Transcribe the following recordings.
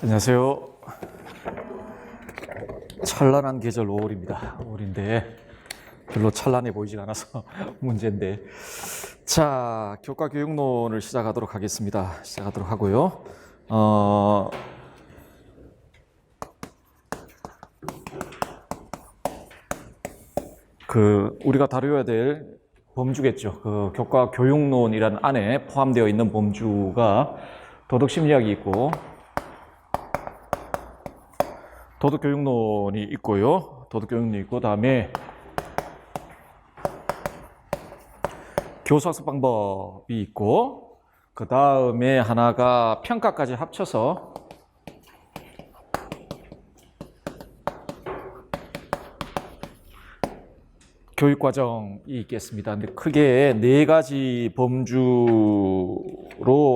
안녕하세요. 찬란한 계절 5월입니다. 5월인데 별로 찬란해 보이지 않아서 문제인데. 자, 교과 교육론을 시작하도록 하겠습니다. 시작하도록 하고요. 우리가 다루어야 될 범주겠죠. 교과 교육론이라는 안에 포함되어 있는 범주가 도덕심리학이 있고 도덕교육론이 있고요. 도덕교육론이 있고, 다음에 교수학습 방법이 있고, 그 다음에 하나가 평가까지 합쳐서 교육과정이 있겠습니다. 근데 크게 4가지 범주로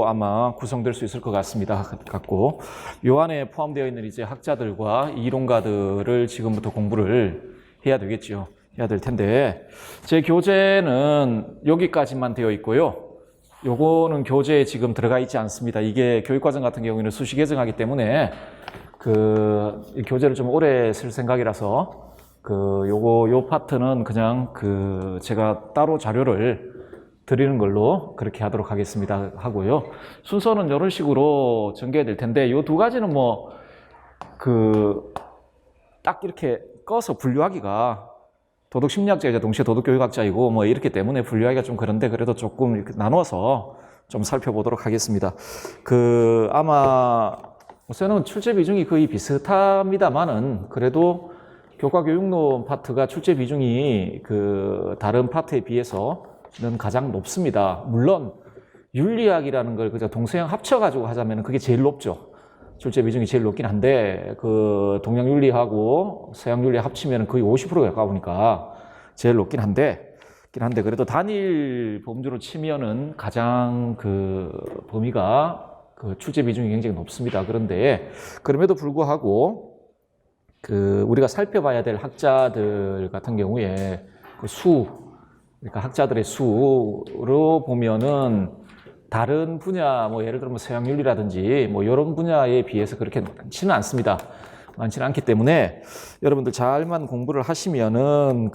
아마 구성될 수 있을 것 같고, 요 안에 포함되어 있는 이제 학자들과 이론가들을 지금부터 공부를 해야 되겠죠. 해야 될 텐데, 제 교재는 여기까지만 되어 있고요. 요거는 교재에 지금 들어가 있지 않습니다. 이게 교육과정 같은 경우에는 수시 개정하기 때문에 이 교재를 좀 오래 쓸 생각이라서 요 파트는 그냥 제가 따로 자료를 드리는 걸로 그렇게 하도록 하고요. 순서는 이런 식으로 전개될 텐데, 요 2가지는 딱 이렇게 꺼서 분류하기가, 도덕심리학자이자 동시에 도덕교육학자이고 이렇기 때문에 분류하기가 좀 그런데, 그래도 조금 이렇게 나눠서 좀 살펴보도록 하겠습니다. 아마 우선은 출제 비중이 거의 비슷합니다만은, 그래도 교과 교육론 파트가 출제 비중이 다른 파트에 비해서는 가장 높습니다. 물론 윤리학이라는 걸 그저 동서양 합쳐가지고 하자면 그게 제일 높죠. 출제 비중이 제일 높긴 한데, 동양윤리하고 서양윤리 합치면 거의 50%가 가까우니까 제일 높긴 한데, 그래도 단일 범주로 치면은 가장 범위가 출제 비중이 굉장히 높습니다. 그런데 그럼에도 불구하고 우리가 살펴봐야 될 학자들 같은 경우에 그러니까 학자들의 수로 보면은 다른 분야, 예를 들면 서양윤리라든지 이런 분야에 비해서 그렇게 많지는 않습니다. 많지는 않기 때문에 여러분들 잘만 공부를 하시면은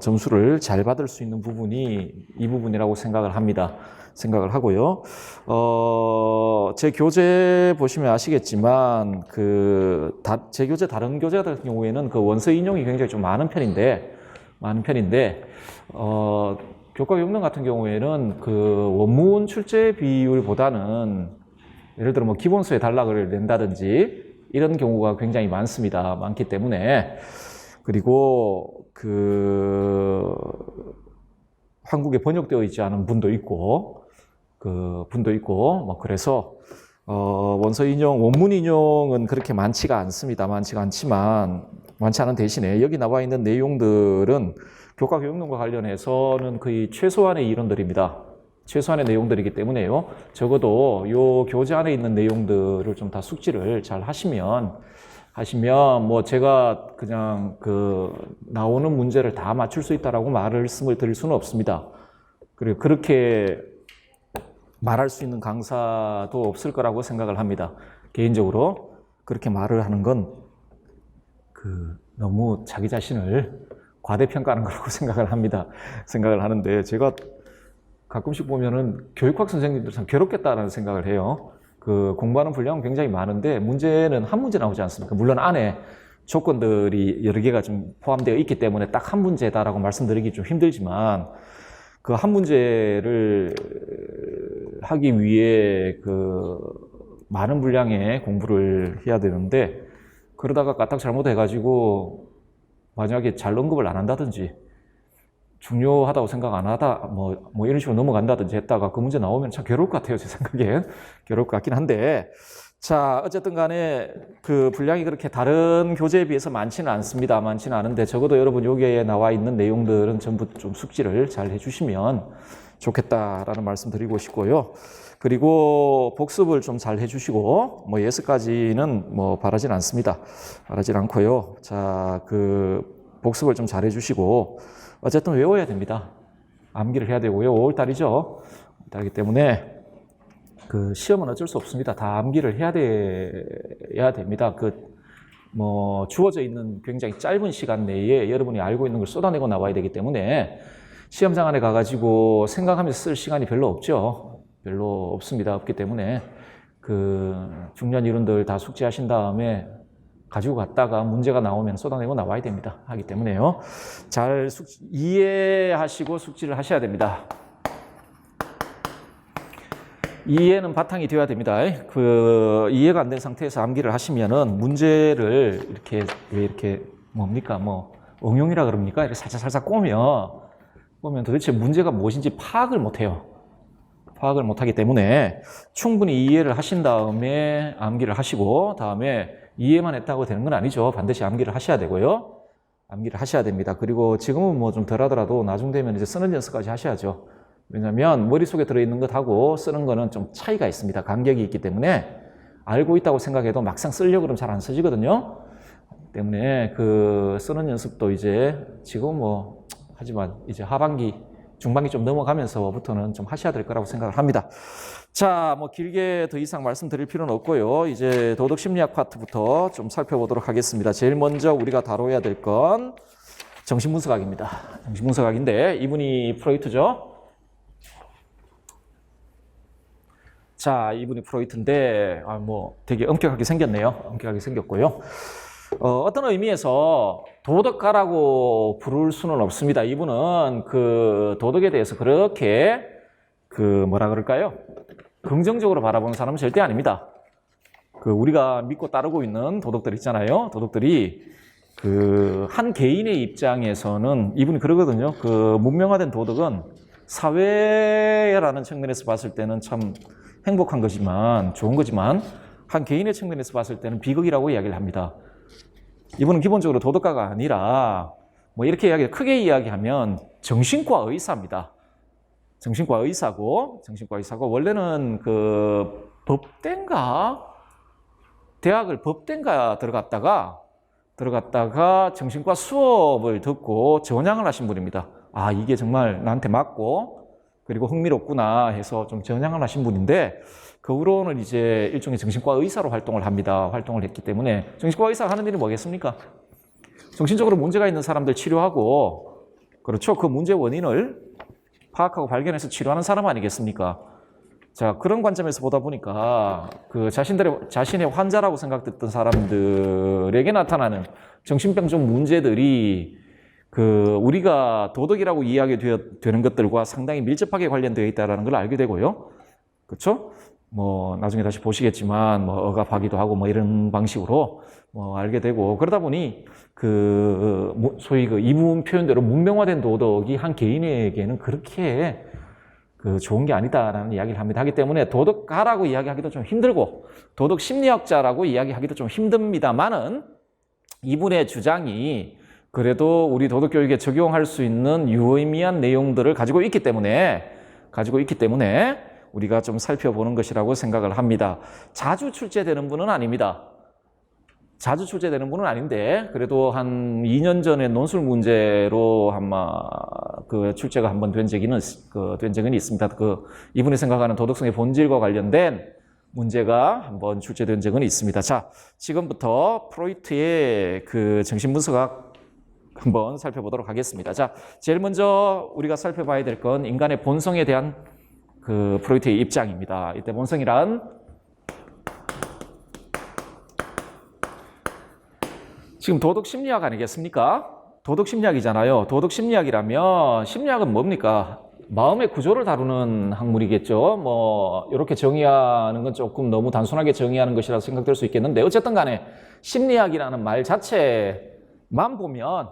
점수를 잘 받을 수 있는 부분이 이 부분이라고 생각을 하고요. 제 교재 보시면 아시겠지만, 제 교재, 다른 교재 같은 경우에는 원서 인용이 굉장히 좀 많은 편인데, 교과 교육론 같은 경우에는 원문 출제 비율보다는 예를 들어 기본서에 단락을 낸다든지 이런 경우가 굉장히 많기 때문에, 그리고 한국에 번역되어 있지 않은 분도 있고, 그래서 원문 인용은 그렇게 많지가 않습니다. 많지 않은 대신에 여기 나와 있는 내용들은 교과 교육론과 관련해서는 거의 최소한의 이론들입니다. 최소한의 내용들이기 때문에요. 적어도 요 교재 안에 있는 내용들을 좀 다 숙지를 잘 하시면 제가 그냥 나오는 문제를 다 맞출 수 있다라고 말씀을 드릴 수는 없습니다. 그리고 그렇게 말할 수 있는 강사도 없을 거라고 생각을 합니다. 개인적으로 그렇게 말을 하는 건 너무 자기 자신을 과대평가하는 거라고 생각을 하는데, 제가 가끔씩 보면은 교육학 선생님들 참 괴롭겠다라는 생각을 해요. 공부하는 분량은 굉장히 많은데 문제는 한 문제 나오지 않습니까? 물론 안에 조건들이 여러 개가 좀 포함되어 있기 때문에 딱 한 문제다라고 말씀드리기 좀 힘들지만, 한 문제를 하기 위해 많은 분량의 공부를 해야 되는데, 그러다가 까딱 잘못해가지고 만약에 잘 언급을 안 한다든지 중요하다고 생각 안 하다 이런 식으로 넘어간다든지 했다가 그 문제 나오면 참 괴로울 것 같아요. 제 생각엔 괴로울 것 같긴 한데, 자, 어쨌든 간에 분량이 그렇게 다른 교재에 비해서 많지는 않은데, 적어도 여러분 여기에 나와 있는 내용들은 전부 좀 숙지를 잘 해주시면 좋겠다라는 말씀 드리고 싶고요. 그리고 복습을 좀 잘 해주시고, 예습까지는 바라진 않습니다. 바라진 않고요. 자, 복습을 좀 잘 해주시고, 어쨌든 외워야 됩니다. 암기를 해야 되고요. 5월달이죠. 달이기 때문에 그 시험은 어쩔 수 없습니다. 다 암기를 해야 됩니다. 주어져 있는 굉장히 짧은 시간 내에 여러분이 알고 있는 걸 쏟아내고 나와야 되기 때문에 시험장 안에 가가지고 생각하면서 쓸 시간이 별로 없죠. 별로 없습니다. 없기 때문에 중요한 이론들 다 숙지하신 다음에 가지고 갔다가 문제가 나오면 쏟아내고 나와야 됩니다. 하기 때문에요. 잘 이해하시고 숙지를 하셔야 됩니다. 이해는 바탕이 되어야 됩니다. 이해가 안 된 상태에서 암기를 하시면은 문제를 이렇게 뭡니까? 응용이라 그럽니까? 이렇게 살짝 꼬면 도대체 문제가 무엇인지 파악을 못 해요. 파악을 못 하기 때문에 충분히 이해를 하신 다음에 암기를 하시고, 다음에 이해만 했다고 되는 건 아니죠. 반드시 암기를 하셔야 되고요. 암기를 하셔야 됩니다. 그리고 지금은 좀 덜 하더라도 나중 되면 이제 쓰는 연습까지 하셔야죠. 왜냐하면 머릿속에 들어있는 것하고 쓰는 거는 좀 차이가 있습니다. 간격이 있기 때문에 알고 있다고 생각해도 막상 쓰려고 그러면 잘 안 쓰지거든요. 때문에 쓰는 연습도 이제 지금 하지만 이제 하반기, 중반기 좀 넘어가면서부터는 좀 하셔야 될 거라고 생각을 합니다. 자, 길게 더 이상 말씀드릴 필요는 없고요. 이제 도덕심리학 파트부터 좀 살펴보도록 하겠습니다. 제일 먼저 우리가 다뤄야 될 건 정신분석학입니다. 정신분석학인데 이분이 프로이트죠. 자, 이분이 프로이트인데 되게 엄격하게 생겼네요. 엄격하게 생겼고요. 어떤 의미에서 도덕가라고 부를 수는 없습니다. 이분은 도덕에 대해서 그렇게 뭐라 그럴까요? 긍정적으로 바라보는 사람은 절대 아닙니다. 우리가 믿고 따르고 있는 도덕들 있잖아요. 도덕들이 한 개인의 입장에서는 이분이 그러거든요. 문명화된 도덕은 사회라는 측면에서 봤을 때는 참 행복한 거지만, 좋은 거지만, 한 개인의 측면에서 봤을 때는 비극이라고 이야기를 합니다. 이분은 기본적으로 도덕가가 아니라, 이렇게 크게 이야기하면 정신과 의사입니다. 정신과 의사고, 원래는 대학을 법대인가 들어갔다가 정신과 수업을 듣고 전향을 하신 분입니다. 아, 이게 정말 나한테 맞고, 그리고 흥미롭구나 해서 좀 전향을 하신 분인데, 그 후로는 이제 일종의 정신과 의사로 활동을 합니다. 활동을 했기 때문에 정신과 의사가 하는 일이 뭐겠습니까? 정신적으로 문제가 있는 사람들 치료하고, 그렇죠. 그 문제 원인을 파악하고 발견해서 치료하는 사람 아니겠습니까? 자, 그런 관점에서 보다 보니까 자신의 환자라고 생각됐던 사람들에게 나타나는 정신병적 문제들이 우리가 도덕이라고 이야기 되는 것들과 상당히 밀접하게 관련되어 있다는 걸 알게 되고요. 그렇죠? 나중에 다시 보시겠지만, 억압하기도 하고, 이런 방식으로, 알게 되고, 그러다 보니, 소위 이분 표현대로 문명화된 도덕이 한 개인에게는 그렇게, 좋은 게 아니다라는 이야기를 합니다. 하기 때문에 도덕가라고 이야기하기도 좀 힘들고, 도덕 심리학자라고 이야기하기도 좀 힘듭니다만은, 이분의 주장이 그래도 우리 도덕교육에 적용할 수 있는 유의미한 내용들을 가지고 있기 때문에 우리가 좀 살펴보는 것이라고 생각을 합니다. 자주 출제되는 분은 아닙니다. 자주 출제되는 분은 아닌데 그래도 한 2년 전에 논술 문제로 아마 출제가 한번 된 적은 있습니다. 이분이 생각하는 도덕성의 본질과 관련된 문제가 한번 출제된 적은 있습니다. 자, 지금부터 프로이트의 정신분석학 한번 살펴보도록 하겠습니다. 자, 제일 먼저 우리가 살펴봐야 될 건 인간의 본성에 대한 프로이트의 입장입니다. 이때 본성이란 지금 도덕심리학 아니겠습니까? 도덕심리학이잖아요. 도덕심리학이라면 심리학은 뭡니까? 마음의 구조를 다루는 학문이겠죠. 이렇게 정의하는 건 조금 너무 단순하게 정의하는 것이라고 생각될 수 있겠는데 어쨌든 간에 심리학이라는 말 자체만 보면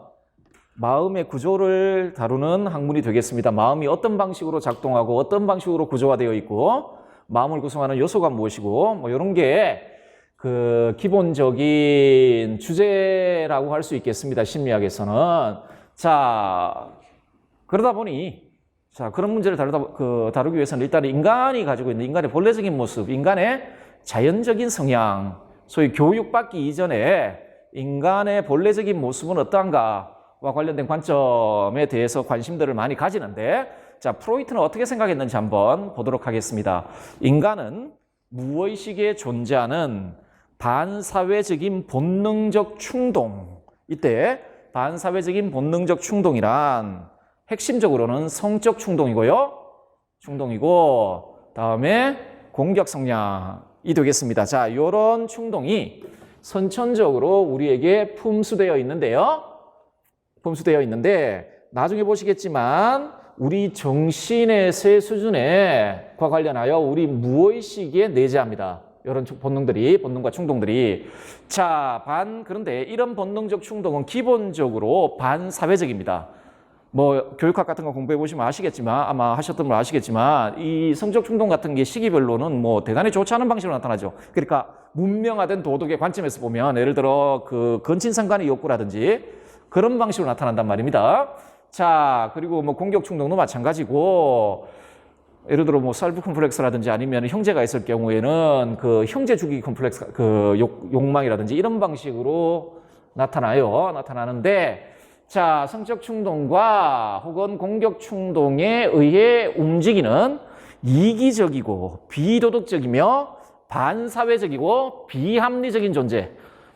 마음의 구조를 다루는 학문이 되겠습니다. 마음이 어떤 방식으로 작동하고 어떤 방식으로 구조화되어 있고 마음을 구성하는 요소가 무엇이고 이런 게 기본적인 주제라고 할 수 있겠습니다. 심리학에서는. 자, 그러다 보니 그런 문제를 다루기 위해서는 일단 인간이 가지고 있는 인간의 본래적인 모습, 인간의 자연적인 성향, 소위 교육받기 이전에 인간의 본래적인 모습은 어떠한가와 관련된 관점에 대해서 관심들을 많이 가지는데 자, 프로이트는 어떻게 생각했는지 한번 보도록 하겠습니다. 인간은 무의식에 존재하는 반사회적인 본능적 충동. 이때 반사회적인 본능적 충동이란 핵심적으로는 성적 충동이고 다음에 공격 성향이 되겠습니다. 자, 이런 충동이 선천적으로 우리에게 품수되어 있는데 나중에 보시겠지만 우리 정신의 세 수준과 관련하여 우리 무의식에 내재합니다. 이런 본능과 충동들이. 자, 그런데 이런 본능적 충동은 기본적으로 반사회적입니다. 뭐 교육학 같은 거 공부해 보시면 아시겠지만 아마 하셨던 분 아시겠지만 이 성적 충동 같은 게 시기별로는 뭐 대단히 좋지 않은 방식으로 나타나죠. 그러니까 문명화된 도덕의 관점에서 보면 예를 들어 그 근친상간의 욕구라든지 그런 방식으로 나타난단 말입니다. 자, 그리고 뭐 공격 충동도 마찬가지고 예를 들어 뭐 셀프 컴플렉스라든지 아니면 형제가 있을 경우에는 그 형제 주기 컴플렉스 그 욕망이라든지 이런 방식으로 나타나는데 자, 성적 충동과 혹은 공격 충동에 의해 움직이는 이기적이고 비도덕적이며 반사회적이고 비합리적인 존재.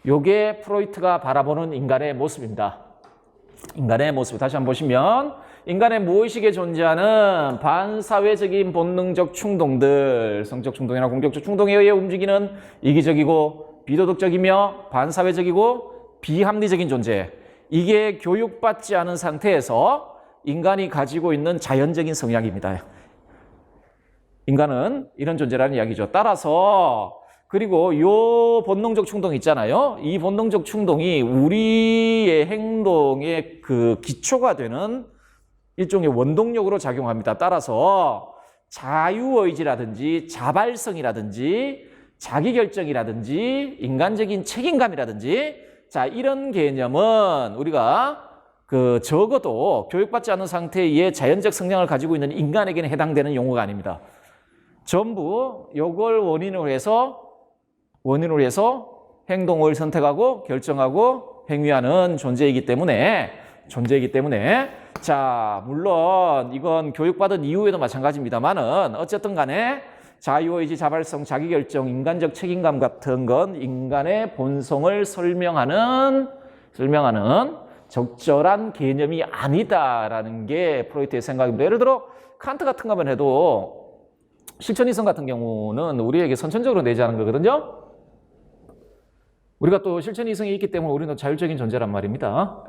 요게 프로이트가 바라보는 인간의 모습입니다. 인간의 모습 다시 한번 보시면 인간의 무의식에 존재하는 반사회적인 본능적 충동들, 성적 충동이나 공격적 충동에 의해 움직이는 이기적이고 비도덕적이며 반사회적이고 비합리적인 존재. 이게 교육받지 않은 상태에서 인간이 가지고 있는 자연적인 성향입니다. 인간은 이런 존재라는 이야기죠. 따라서 그리고 이 본능적 충동 있잖아요. 이 본능적 충동이 우리의 행동의 그 기초가 되는 일종의 원동력으로 작용합니다. 따라서 자유의지라든지 자발성이라든지 자기결정이라든지 인간적인 책임감이라든지 자, 이런 개념은 우리가 그 적어도 교육받지 않은 상태의 자연적 성향을 가지고 있는 인간에게는 해당되는 용어가 아닙니다. 전부 이걸 원인으로 해서 행동을 선택하고 결정하고 행위하는 존재이기 때문에 자, 물론 이건 교육받은 이후에도 마찬가지입니다만은 어쨌든 간에 자유의지, 자발성, 자기결정, 인간적 책임감 같은 건 인간의 본성을 설명하는 적절한 개념이 아니다라는 게 프로이트의 생각입니다. 예를 들어 칸트 같은 거만 해도 실천이성 같은 경우는 우리에게 선천적으로 내재하는 거거든요. 우리가 또 실천이성이 있기 때문에 우리는 자율적인 존재란 말입니다.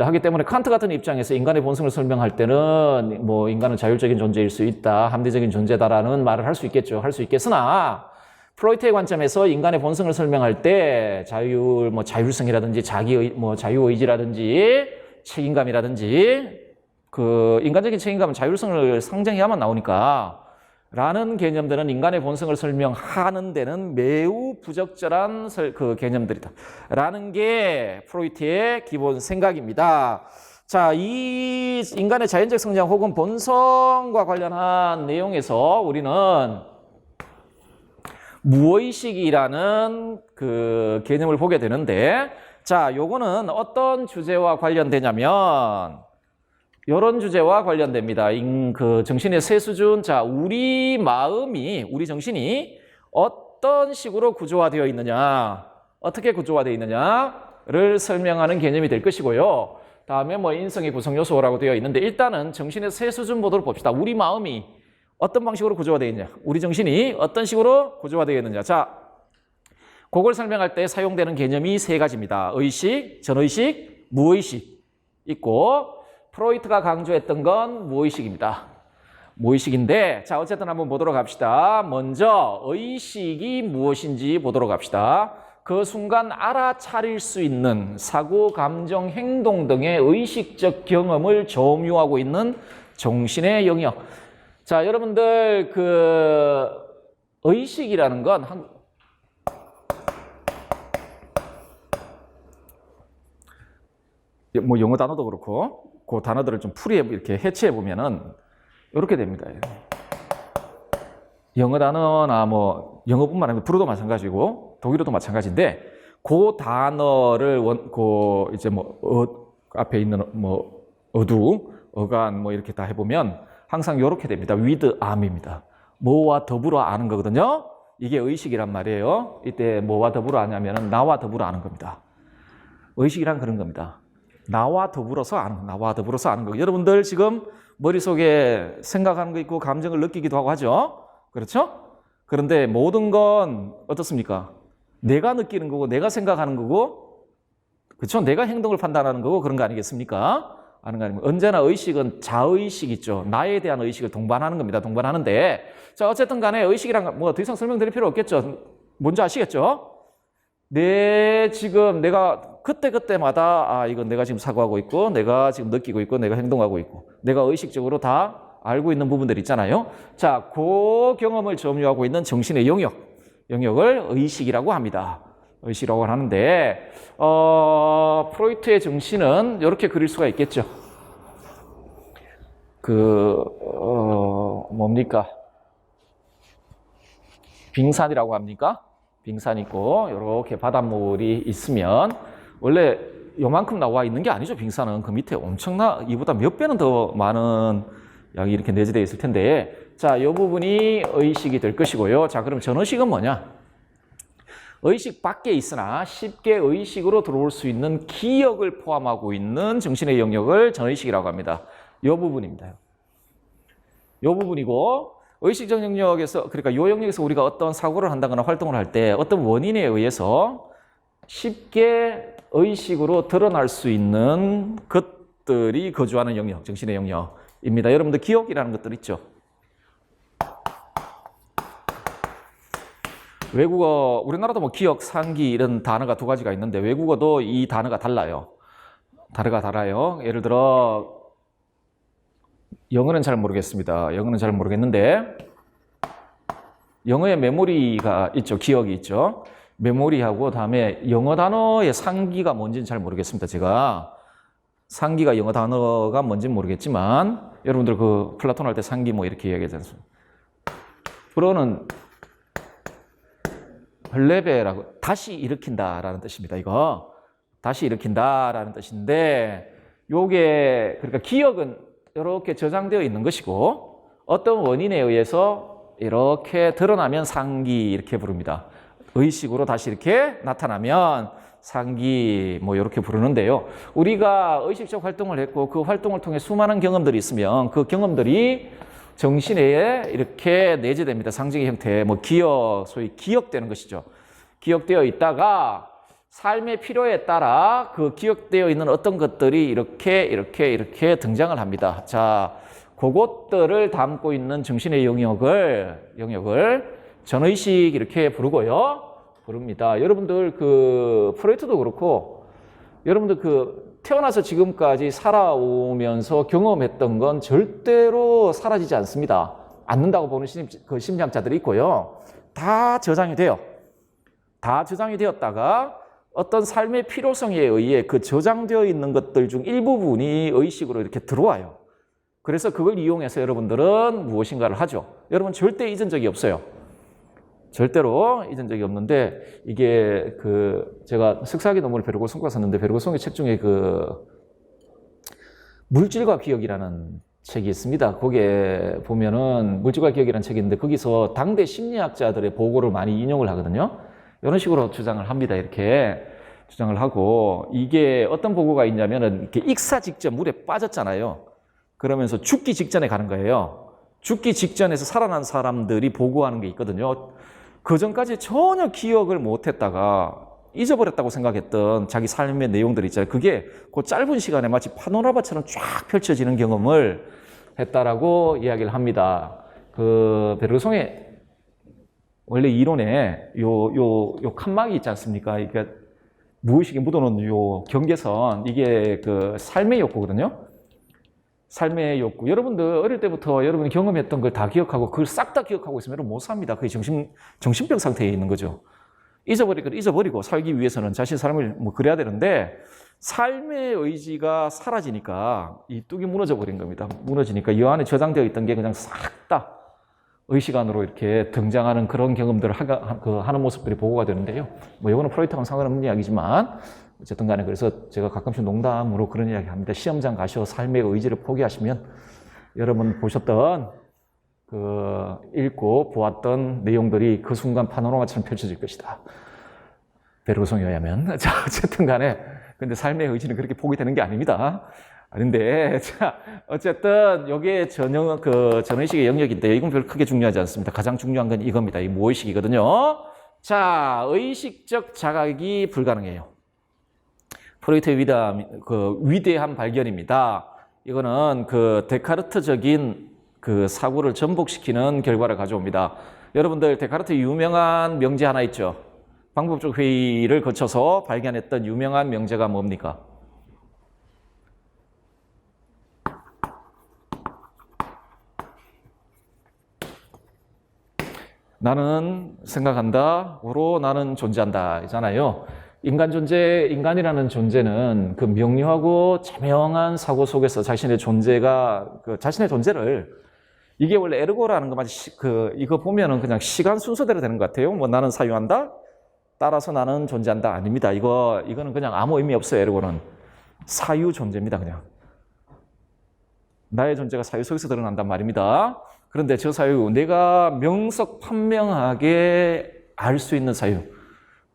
하기 때문에 칸트 같은 입장에서 인간의 본성을 설명할 때는 뭐 인간은 자율적인 존재일 수 있다, 합리적인 존재다라는 말을 할 수 있겠으나 프로이트의 관점에서 인간의 본성을 설명할 때 자율성이라든지 자유의지라든지 책임감이라든지 그 인간적인 책임감은 자율성을 상정해야만 나오니까 라는 개념들은 인간의 본성을 설명하는 데는 매우 부적절한 그 개념들이다. 라는 게 프로이트의 기본 생각입니다. 자, 이 인간의 자연적 성장 혹은 본성과 관련한 내용에서 우리는 무의식이라는 그 개념을 보게 되는데 자, 요거는 어떤 주제와 관련되냐면 이런 주제와 관련됩니다. 그 정신의 세 수준. 자, 우리 정신이 어떤 식으로 구조화되어 있느냐, 어떻게 구조화되어 있느냐를 설명하는 개념이 될 것이고요. 다음에 뭐 인성의 구성 요소라고 되어 있는데 일단은 정신의 세 수준 모델을 봅시다. 우리 마음이 어떤 방식으로 구조화되어 있느냐, 우리 정신이 어떤 식으로 구조화되어 있느냐. 자, 그걸 설명할 때 사용되는 개념이 세 가지입니다. 의식, 전의식, 무의식 있고 프로이트가 강조했던 건 무의식입니다. 무의식인데 자, 어쨌든 한번 보도록 합시다. 먼저 의식이 무엇인지 보도록 합시다. 그 순간 알아차릴 수 있는 사고, 감정, 행동 등의 의식적 경험을 점유하고 있는 정신의 영역. 자, 여러분들 그 의식이라는 건 뭐 영어 단어도 그렇고 그 단어들을 좀 이렇게 해치해 보면은 이렇게 됩니다. 영어 단어나 뭐 영어뿐만 아니라 불어도 마찬가지고 독일어도 마찬가지인데 그 단어를 이제 뭐 앞에 있는 뭐 어간 뭐 이렇게 다 해보면 항상 이렇게 됩니다. with am입니다. 뭐와 더불어 아는 거거든요. 이게 의식이란 말이에요. 이때 뭐와 더불어 아냐면은 나와 더불어 아는 겁니다. 의식이란 그런 겁니다. 나와 더불어서 아는 거. 여러분들 지금 머릿속에 생각하는 거 있고 감정을 느끼기도 하고 하죠. 그렇죠? 그런데 모든 건 어떻습니까? 내가 느끼는 거고 내가 생각하는 거고 그렇죠? 내가 행동을 판단하는 거고 그런 거 아니겠습니까? 아는 거 아닙니까? 언제나 의식은 자의식 있죠. 나에 대한 의식을 동반하는 겁니다. 동반하는데 자 어쨌든 간에 의식이란 뭐 더 이상 설명드릴 필요 없겠죠. 뭔지 아시겠죠? 지금 내가 그때마다 이건 내가 지금 사고하고 있고 내가 지금 느끼고 있고 내가 행동하고 있고 내가 의식적으로 다 알고 있는 부분들 있잖아요. 자, 그 경험을 점유하고 있는 정신의 영역을 의식이라고 합니다. 의식이라고 하는데 프로이트의 정신은 이렇게 그릴 수가 있겠죠. 뭡니까? 빙산이라고 합니까? 빙산 있고 이렇게 바닷물이 있으면 원래 요만큼 나와 있는 게 아니죠. 빙산은 그 밑에 이보다 몇 배는 더 많은 양이 이렇게 내재되어 있을 텐데 자, 이 부분이 의식이 될 것이고요. 자, 그럼 전의식은 뭐냐? 의식 밖에 있으나 쉽게 의식으로 들어올 수 있는 기억을 포함하고 있는 정신의 영역을 전의식이라고 합니다. 이 부분입니다. 이 부분이고 의식적 영역에서 그러니까 이 영역에서 우리가 어떤 사고를 한다거나 활동을 할 때 어떤 원인에 의해서 쉽게 의식으로 드러날 수 있는 것들이 거주하는 영역, 정신의 영역입니다. 여러분들 기억이라는 것들 있죠. 외국어, 우리나라도 뭐 기억, 상기 이런 단어가 두 가지가 있는데 외국어도 이 단어가 달라요. 단어가 달라요. 예를 들어 영어는 잘 모르겠습니다. 영어는 잘 모르겠는데 영어의 메모리가 있죠. 기억이 있죠. 메모리하고 다음에 영어 단어의 상기가 뭔지는 잘 모르겠습니다. 제가 상기가 영어 단어가 뭔지는 모르겠지만 여러분들 그 플라톤 할 때 상기 뭐 이렇게 이야기하지 않습니까? 불어는 헐레베라고 다시 일으킨다라는 뜻입니다. 이거 다시 일으킨다라는 뜻인데 요게 그러니까 기억은 이렇게 저장되어 있는 것이고 어떤 원인에 의해서 이렇게 드러나면 상기 이렇게 부릅니다. 의식으로 다시 이렇게 나타나면 상기 뭐 이렇게 부르는데요. 우리가 의식적 활동을 했고 그 활동을 통해 수많은 경험들이 있으면 그 경험들이 정신에 이렇게 내재됩니다. 상징의 형태, 뭐 소위 기억되는 것이죠. 기억되어 있다가 삶의 필요에 따라 그 기억되어 있는 어떤 것들이 이렇게 등장을 합니다. 자, 그것들을 담고 있는 정신의 영역을 전의식 이렇게 부릅니다. 여러분들 프로이트도 그렇고 여러분들 태어나서 지금까지 살아오면서 경험했던 건 절대로 사라지지 않는다고 보는 심리학자들이 있고요. 다 저장이 돼요. 다 저장이 되었다가 어떤 삶의 필요성에 의해 그 저장되어 있는 것들 중 일부분이 의식으로 이렇게 들어와요. 그래서 그걸 이용해서 여러분들은 무엇인가를 하죠. 여러분 절대 잊은 적이 없어요. 절대로 잊은 적이 없는데 이게 제가 석사학위 논문을 베르고송과 썼는데 베르고송의 책 중에 물질과 기억이라는 책이 있습니다. 거기에 보면은 물질과 기억이라는 책이 있는데 거기서 당대 심리학자들의 보고를 많이 인용을 하거든요. 이런 식으로 주장을 합니다. 이렇게 주장을 하고 이게 어떤 보고가 있냐면은 이렇게 익사 직전 물에 빠졌잖아요. 그러면서 죽기 직전에 가는 거예요. 죽기 직전에서 살아난 사람들이 보고하는 게 있거든요. 그 전까지 전혀 기억을 못했다가 잊어버렸다고 생각했던 자기 삶의 내용들이 있잖아요. 그게 그 짧은 시간에 마치 파노라마처럼 쫙 펼쳐지는 경험을 했다라고 이야기를 합니다. 베르송의 원래 이론에 요 칸막이 있지 않습니까? 그러니까 무의식에 묻어놓은 요 경계선, 이게 삶의 욕구거든요. 삶의 욕구. 여러분들 어릴 때부터 여러분이 경험했던 걸 다 기억하고 그걸 싹 다 기억하고 있으면 여러분 못 삽니다. 그게 정신병 상태에 있는 거죠. 잊어버릴 걸 잊어버리고 살기 위해서는 자신 삶을 그래야 되는데 삶의 의지가 사라지니까 이 뚝이 무너져 버린 겁니다. 무너지니까 이 안에 저장되어 있던 게 그냥 싹 다 의식 안으로 이렇게 등장하는 그런 경험들을 하는 모습들이 보고가 되는데요. 이거는 프로이트하고는 상관없는 이야기지만 어쨌든 간에 그래서 제가 가끔씩 농담으로 그런 이야기 합니다. 시험장 가셔 삶의 의지를 포기하시면 여러분 보셨던 읽고 보았던 내용들이 그 순간 파노라마처럼 펼쳐질 것이다. 베르그송에 의하면. 자, 어쨌든 간에 근데 삶의 의지는 그렇게 포기되는 게 아닙니다. 아닌데, 자, 어쨌든, 요게 전의식의 영역인데, 이건 별로 크게 중요하지 않습니다. 가장 중요한 건 이겁니다. 이 무의식이거든요. 자, 의식적 자각이 불가능해요. 프로이트의 위대한 발견입니다. 이거는 데카르트적인 사고를 전복시키는 결과를 가져옵니다. 여러분들, 데카르트 유명한 명제 하나 있죠? 방법적 회의를 거쳐서 발견했던 유명한 명제가 뭡니까? 나는 생각한다,으로 나는 존재한다 이잖아요. 인간이라는 존재는 그 명료하고 자명한 사고 속에서 자신의 존재를 이게 원래 에르고라는 거 이거 보면은 그냥 시간 순서대로 되는 것 같아요. 뭐 나는 사유한다, 따라서 나는 존재한다 아닙니다. 이거는 그냥 아무 의미 없어요. 에르고는 사유 존재입니다. 그냥 나의 존재가 사유 속에서 드러난단 말입니다. 그런데 저 사유, 내가 명석판명하게 알 수 있는 사유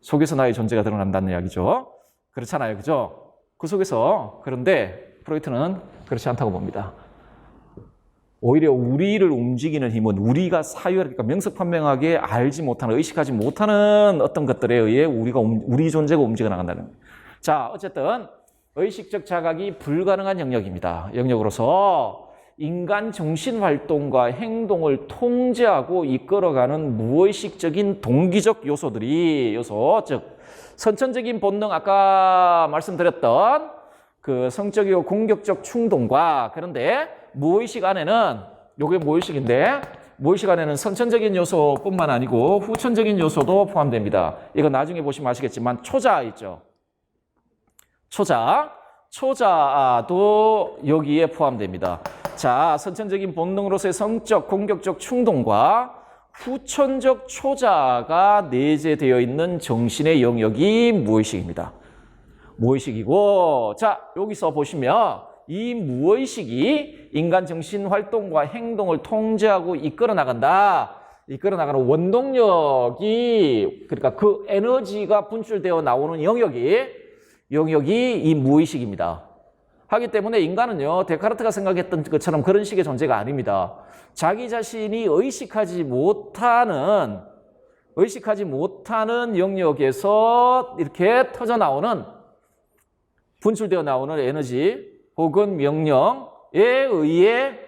속에서 나의 존재가 드러난다는 이야기죠. 그렇잖아요. 그죠? 그 속에서, 그런데 프로이트는 그렇지 않다고 봅니다. 오히려 우리를 움직이는 힘은 우리가 그러니까 명석판명하게 알지 못하는, 의식하지 못하는 어떤 것들에 의해 우리 존재가 움직여 나간다는 거예요. 자, 어쨌든 의식적 자각이 불가능한 영역입니다. 영역으로서 인간 정신활동과 행동을 통제하고 이끌어가는 무의식적인 동기적 즉 선천적인 본능, 아까 말씀드렸던 성적이고 공격적 충동과, 그런데 무의식 안에는, 요게 무의식인데, 무의식 안에는 선천적인 요소뿐만 아니고 후천적인 요소도 포함됩니다. 이거 나중에 보시면 아시겠지만 초자 있죠. 초자도 여기에 포함됩니다. 자, 선천적인 본능으로서의 성적, 공격적 충동과 후천적 초자가 내재되어 있는 정신의 영역이 무의식입니다. 무의식이고, 자, 여기서 보시면 이 무의식이 인간 정신 활동과 행동을 통제하고 이끌어 나가는 원동력이, 그러니까 그 에너지가 분출되어 나오는 영역이 이 무의식입니다. 하기 때문에 인간은요, 데카르트가 생각했던 것처럼 그런 식의 존재가 아닙니다. 자기 자신이 의식하지 못하는 영역에서 이렇게 분출되어 나오는 에너지 혹은 명령에 의해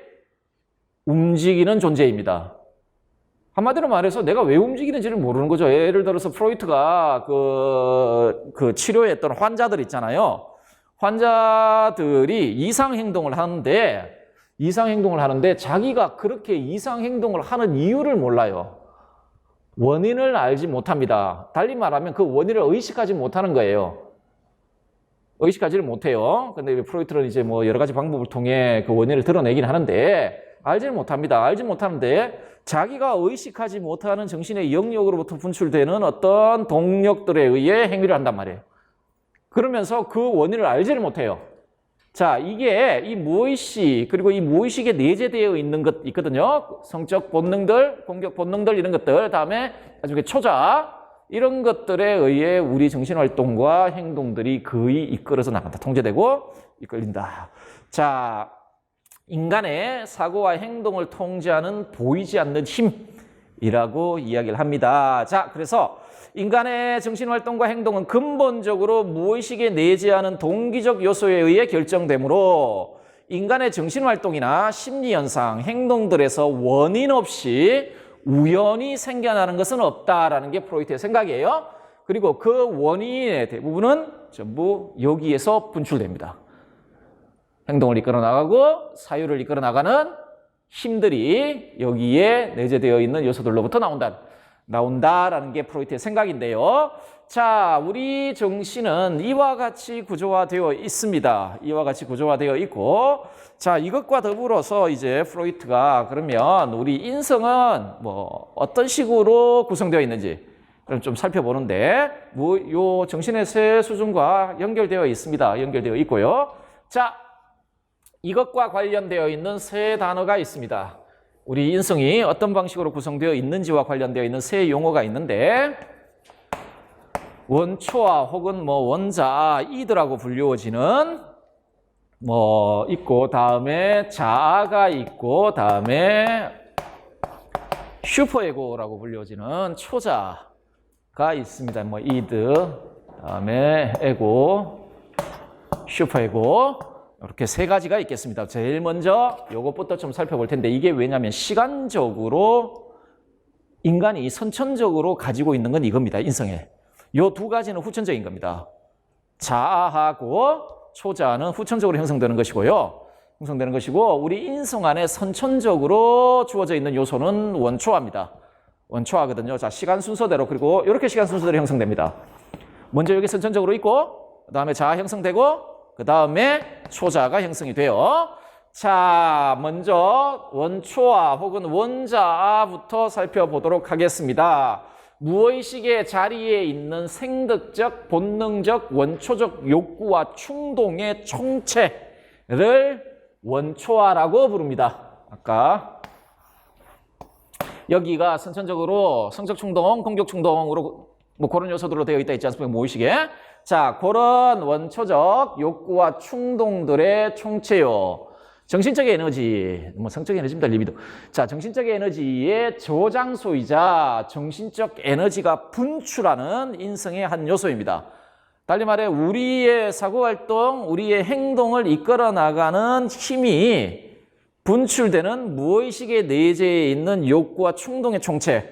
움직이는 존재입니다. 한마디로 말해서 내가 왜 움직이는지를 모르는 거죠. 예를 들어서 프로이트가 치료했던 환자들 있잖아요. 환자들이 이상 행동을 하는데 자기가 그렇게 이상 행동을 하는 이유를 몰라요. 원인을 알지 못합니다. 달리 말하면 그 원인을 의식하지 못하는 거예요. 의식하지를 못해요. 근데 프로이트는 이제 뭐 여러 가지 방법을 통해 그 원인을 드러내긴 하는데 알지를 못합니다. 알지 못하는데 자기가 의식하지 못하는 정신의 영역으로부터 분출되는 어떤 동력들에 의해 행위를 한단 말이에요. 그러면서 그 원인을 알지를 못해요. 자, 이게 이 무의식, 그리고 이 무의식에 내재되어 있는 것 있거든요. 성적 본능들, 공격 본능들 이런 것들, 다음에 나중에 초자, 이런 것들에 의해 우리 정신활동과 행동들이 거의 이끌어서 나간다. 통제되고 이끌린다. 자, 인간의 사고와 행동을 통제하는 보이지 않는 힘이라고 이야기를 합니다. 자, 그래서 인간의 정신활동과 행동은 근본적으로 무의식에 내재하는 동기적 요소에 의해 결정되므로 인간의 정신활동이나 심리현상, 행동들에서 원인 없이 우연히 생겨나는 것은 없다라는 게 프로이트의 생각이에요. 그리고 그 원인의 대부분은 전부 여기에서 분출됩니다. 행동을 이끌어 나가고 사유를 이끌어 나가는 힘들이 여기에 내재되어 있는 요소들로부터 나온다라는 게 프로이트의 생각인데요. 자, 우리 정신은 이와 같이 구조화되어 있습니다. 이와 같이 구조화되어 있고, 자, 이것과 더불어서 이제 프로이트가 그러면 우리 인성은 뭐 어떤 식으로 구성되어 있는지, 좀 살펴보는데 요 정신의 세 수준과 연결되어 있습니다. 연결되어 있고요. 자, 이것과 관련되어 있는 세 단어가 있습니다. 우리 인성이 어떤 방식으로 구성되어 있는지와 관련되어 있는 세 용어가 있는데 원초아 혹은 뭐 원자아 이들하고 불리워지는 뭐 있고 다음에 자아가 있고 다음에 슈퍼에고라고 불리워지는 초자가 있습니다. 뭐 이드 다음에 에고 슈퍼에고 이렇게 세 가지가 있겠습니다. 제일 먼저 요것부터 좀 살펴볼 텐데 이게 왜냐하면 시간적으로 인간이 선천적으로 가지고 있는 건 이겁니다. 인성에. 요 두 가지는 후천적인 겁니다. 자아하고 초자는 후천적으로 형성되는 것이고요. 형성되는 것이고 우리 인성 안에 선천적으로 주어져 있는 요소는 원초아입니다. 원초아거든요. 자, 시간 순서대로 그리고 이렇게 시간 순서대로 형성됩니다. 먼저 여기 선천적으로 있고 그 다음에 자아 형성되고 그 다음에 초자가 형성이 돼요. 자, 먼저 원초아 혹은 원자아부터 살펴보도록 하겠습니다. 무의식의 자리에 있는 생득적, 본능적, 원초적 욕구와 충동의 총체를 원초아라고 부릅니다. 아까 여기가 선천적으로 성적 충동, 공격 충동으로 뭐 그런 요소들로 되어 있다 있지 않습니까? 무의식에. 자, 그런 원초적 욕구와 충동들의 총체요. 정신적 에너지, 뭐 성적 에너지입니다, 리비도. 자, 정신적 에너지의 저장소이자 정신적 에너지가 분출하는 인성의 한 요소입니다. 달리 말해 우리의 사고활동, 우리의 행동을 이끌어 나가는 힘이 분출되는 무의식의 내재에 있는 욕구와 충동의 총체,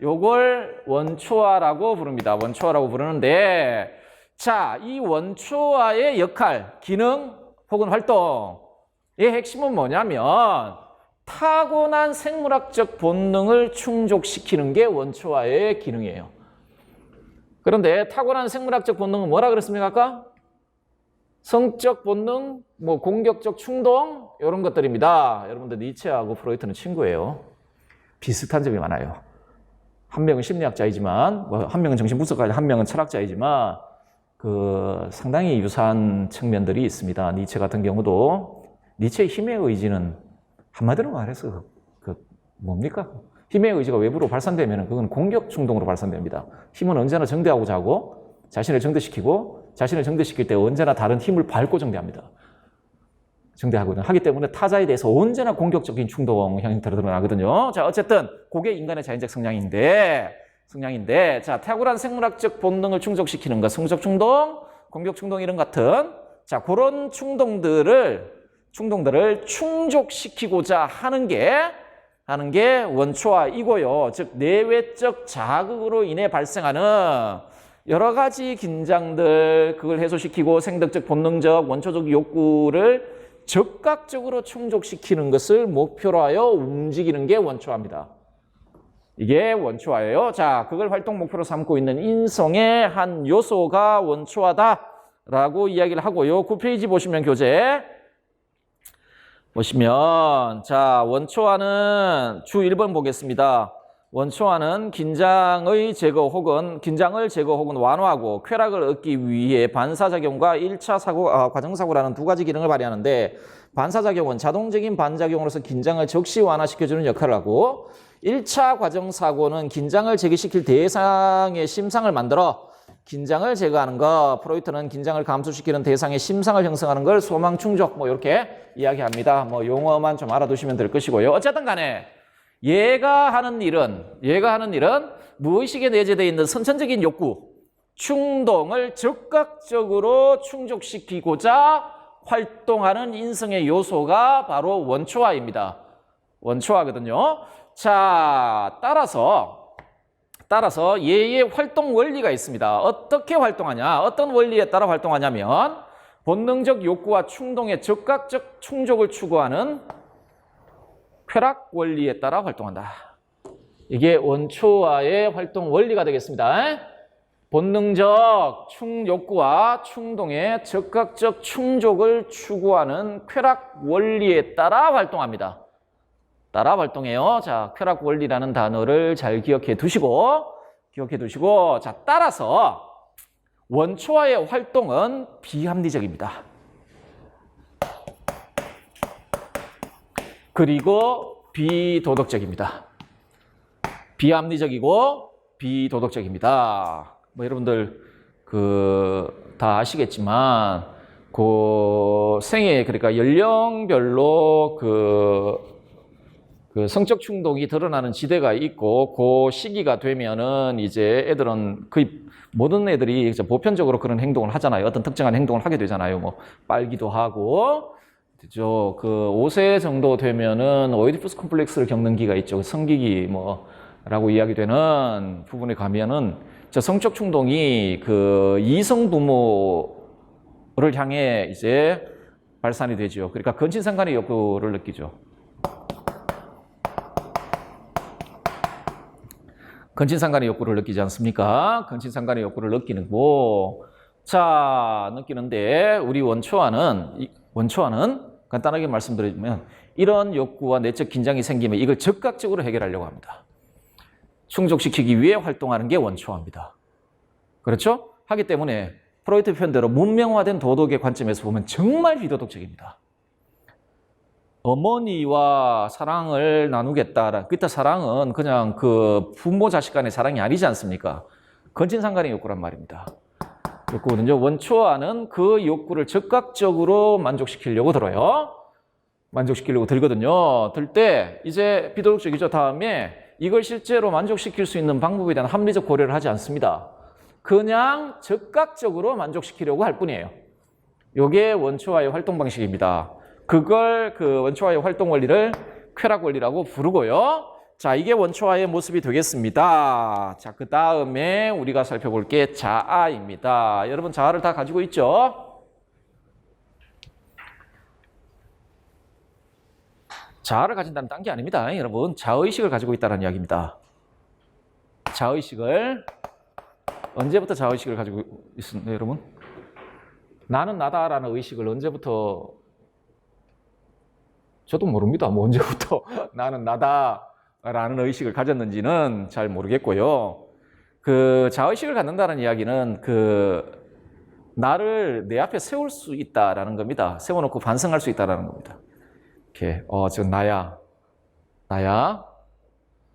요걸 원초아라고 부릅니다. 원초아라고 부르는데, 자, 이 원초아의 역할, 기능 혹은 활동의 핵심은 뭐냐면 타고난 생물학적 본능을 충족시키는 게 원초아의 기능이에요. 그런데 타고난 생물학적 본능은 뭐라 그랬습니까? 아까? 성적 본능, 뭐 공격적 충동 이런 것들입니다. 여러분들 니체하고 프로이트는 친구예요. 비슷한 점이 많아요. 한 명은 심리학자이지만, 뭐 한 명은 정신분석가, 한 명은 철학자이지만 상당히 유사한 측면들이 있습니다. 니체 같은 경우도 니체의 힘의 의지는 한마디로 말해서 뭡니까? 힘의 의지가 외부로 발산되면 그건 공격 충동으로 발산됩니다. 힘은 언제나 정대하고자 하고 자신을 정대시키고 자신을 정대시킬 때 언제나 다른 힘을 밟고 정대합니다. 정대하거든요. 하기 때문에 타자에 대해서 언제나 공격적인 충동 형태로 드러나거든요. 자, 어쨌든 그게 인간의 자연적 성향인데 자, 탁월한 생물학적 본능을 충족시키는 것, 성적 충동, 공격 충동 이런 같은 자, 그런 충동들을 충족시키고자 하는 게 원초아이고요. 즉 내외적 자극으로 인해 발생하는 여러 가지 긴장들, 그걸 해소시키고 생덕적, 본능적, 원초적 욕구를 적극적으로 충족시키는 것을 목표로 하여 움직이는 게 원초아입니다. 이게 원초아예요. 자, 그걸 활동 목표로 삼고 있는 인성의 한 요소가 원초아다라고 이야기를 하고요. 9페이지 보시면 교재 보시면 자, 원초아는 주 1번 보겠습니다. 원초아는 긴장을 제거 혹은 완화하고 쾌락을 얻기 위해 반사작용과 1차 사고, 과정사고라는 두 가지 기능을 발휘하는데 반사작용은 자동적인 반작용으로서 긴장을 즉시 완화시켜주는 역할을 하고 1차 과정사고는 긴장을 제기시킬 대상의 심상을 만들어 긴장을 제거하는 것, 프로이트는 긴장을 감소시키는 대상의 심상을 형성하는 걸 소망 충족 뭐 이렇게 이야기합니다. 뭐 용어만 좀 알아두시면 될 것이고요. 어쨌든 간에 얘가 하는 일은 무의식에 내재되어 있는 선천적인 욕구, 충동을 즉각적으로 충족시키고자 활동하는 인성의 요소가 바로 원초아입니다. 원초아거든요. 자, 따라서 얘의 활동 원리가 있습니다. 어떻게 활동하냐? 어떤 원리에 따라 활동하냐면 본능적 욕구와 충동의 즉각적 충족을 추구하는 쾌락 원리에 따라 활동한다. 이게 원초아의 활동 원리가 되겠습니다. 본능적 욕구와 충동의 즉각적 충족을 추구하는 쾌락 원리에 따라 활동합니다. 따라 활동해요. 자, 쾌락 원리라는 단어를 잘 기억해 두시고 기억해 두시고, 자, 따라서 원초와의 활동은 비합리적입니다. 그리고 비도덕적입니다. 비합리적이고 비도덕적입니다. 뭐 여러분들 다 아시겠지만 그 생애, 그러니까 연령별로 그 성적 충동이 드러나는 지대가 있고, 그 시기가 되면은 이제 애들은 거의 모든 애들이 보편적으로 그런 행동을 하잖아요. 어떤 특정한 행동을 하게 되잖아요. 뭐 빨기도 하고, 그죠? 그 5세 정도 되면은 오이디푸스 콤플렉스를 겪는 기가 있죠. 성기기 라고 이야기되는 부분에 가면은 저 성적 충동이 그 이성 부모를 향해 이제 발산이 되죠. 그러니까 근친상간의 욕구를 느끼죠. 근친상간의 욕구를 느끼지 않습니까? 근친상간의 욕구를 느끼는 거. 자, 느끼는데 우리 원초와는 간단하게 말씀드리면 이런 욕구와 내적 긴장이 생기면 이걸 즉각적으로 해결하려고 합니다. 충족시키기 위해 활동하는 게 원초와입니다. 그렇죠? 하기 때문에 프로이트 표현대로 문명화된 도덕의 관점에서 보면 정말 비도덕적입니다. 어머니와 사랑을 나누겠다. 그때 사랑은 그냥 그 부모 자식 간의 사랑이 아니지 않습니까? 근친상간의 욕구란 말입니다. 욕구거든요. 원초와는 그 욕구를 즉각적으로 만족시키려고 들어요. 만족시키려고 들거든요. 들 때 이제 비도덕적이죠. 다음에 이걸 실제로 만족시킬 수 있는 방법에 대한 합리적 고려를 하지 않습니다. 그냥 즉각적으로 만족시키려고 할 뿐이에요. 이게 원초와의 활동 방식입니다. 그걸 그 원초와의 활동 원리를 쾌락 원리라고 부르고요. 자, 이게 원초와의 모습이 되겠습니다. 자, 그 다음에 우리가 살펴볼 게 자아입니다. 여러분 자아를 다 가지고 있죠? 자아를 가진다는 딴 게 아닙니다. 여러분, 자의식을 가지고 있다는 이야기입니다. 자의식을 언제부터 자의식을 가지고 있습니까, 여러분? 나는 나다라는 의식을 언제부터, 저도 모릅니다. 뭐 언제부터 나는 나다라는 의식을 가졌는지는 잘 모르겠고요. 그 자의식을 갖는다는 이야기는 그 나를 내 앞에 세울 수 있다라는 겁니다. 세워놓고 반성할 수 있다라는 겁니다. 이렇게 지금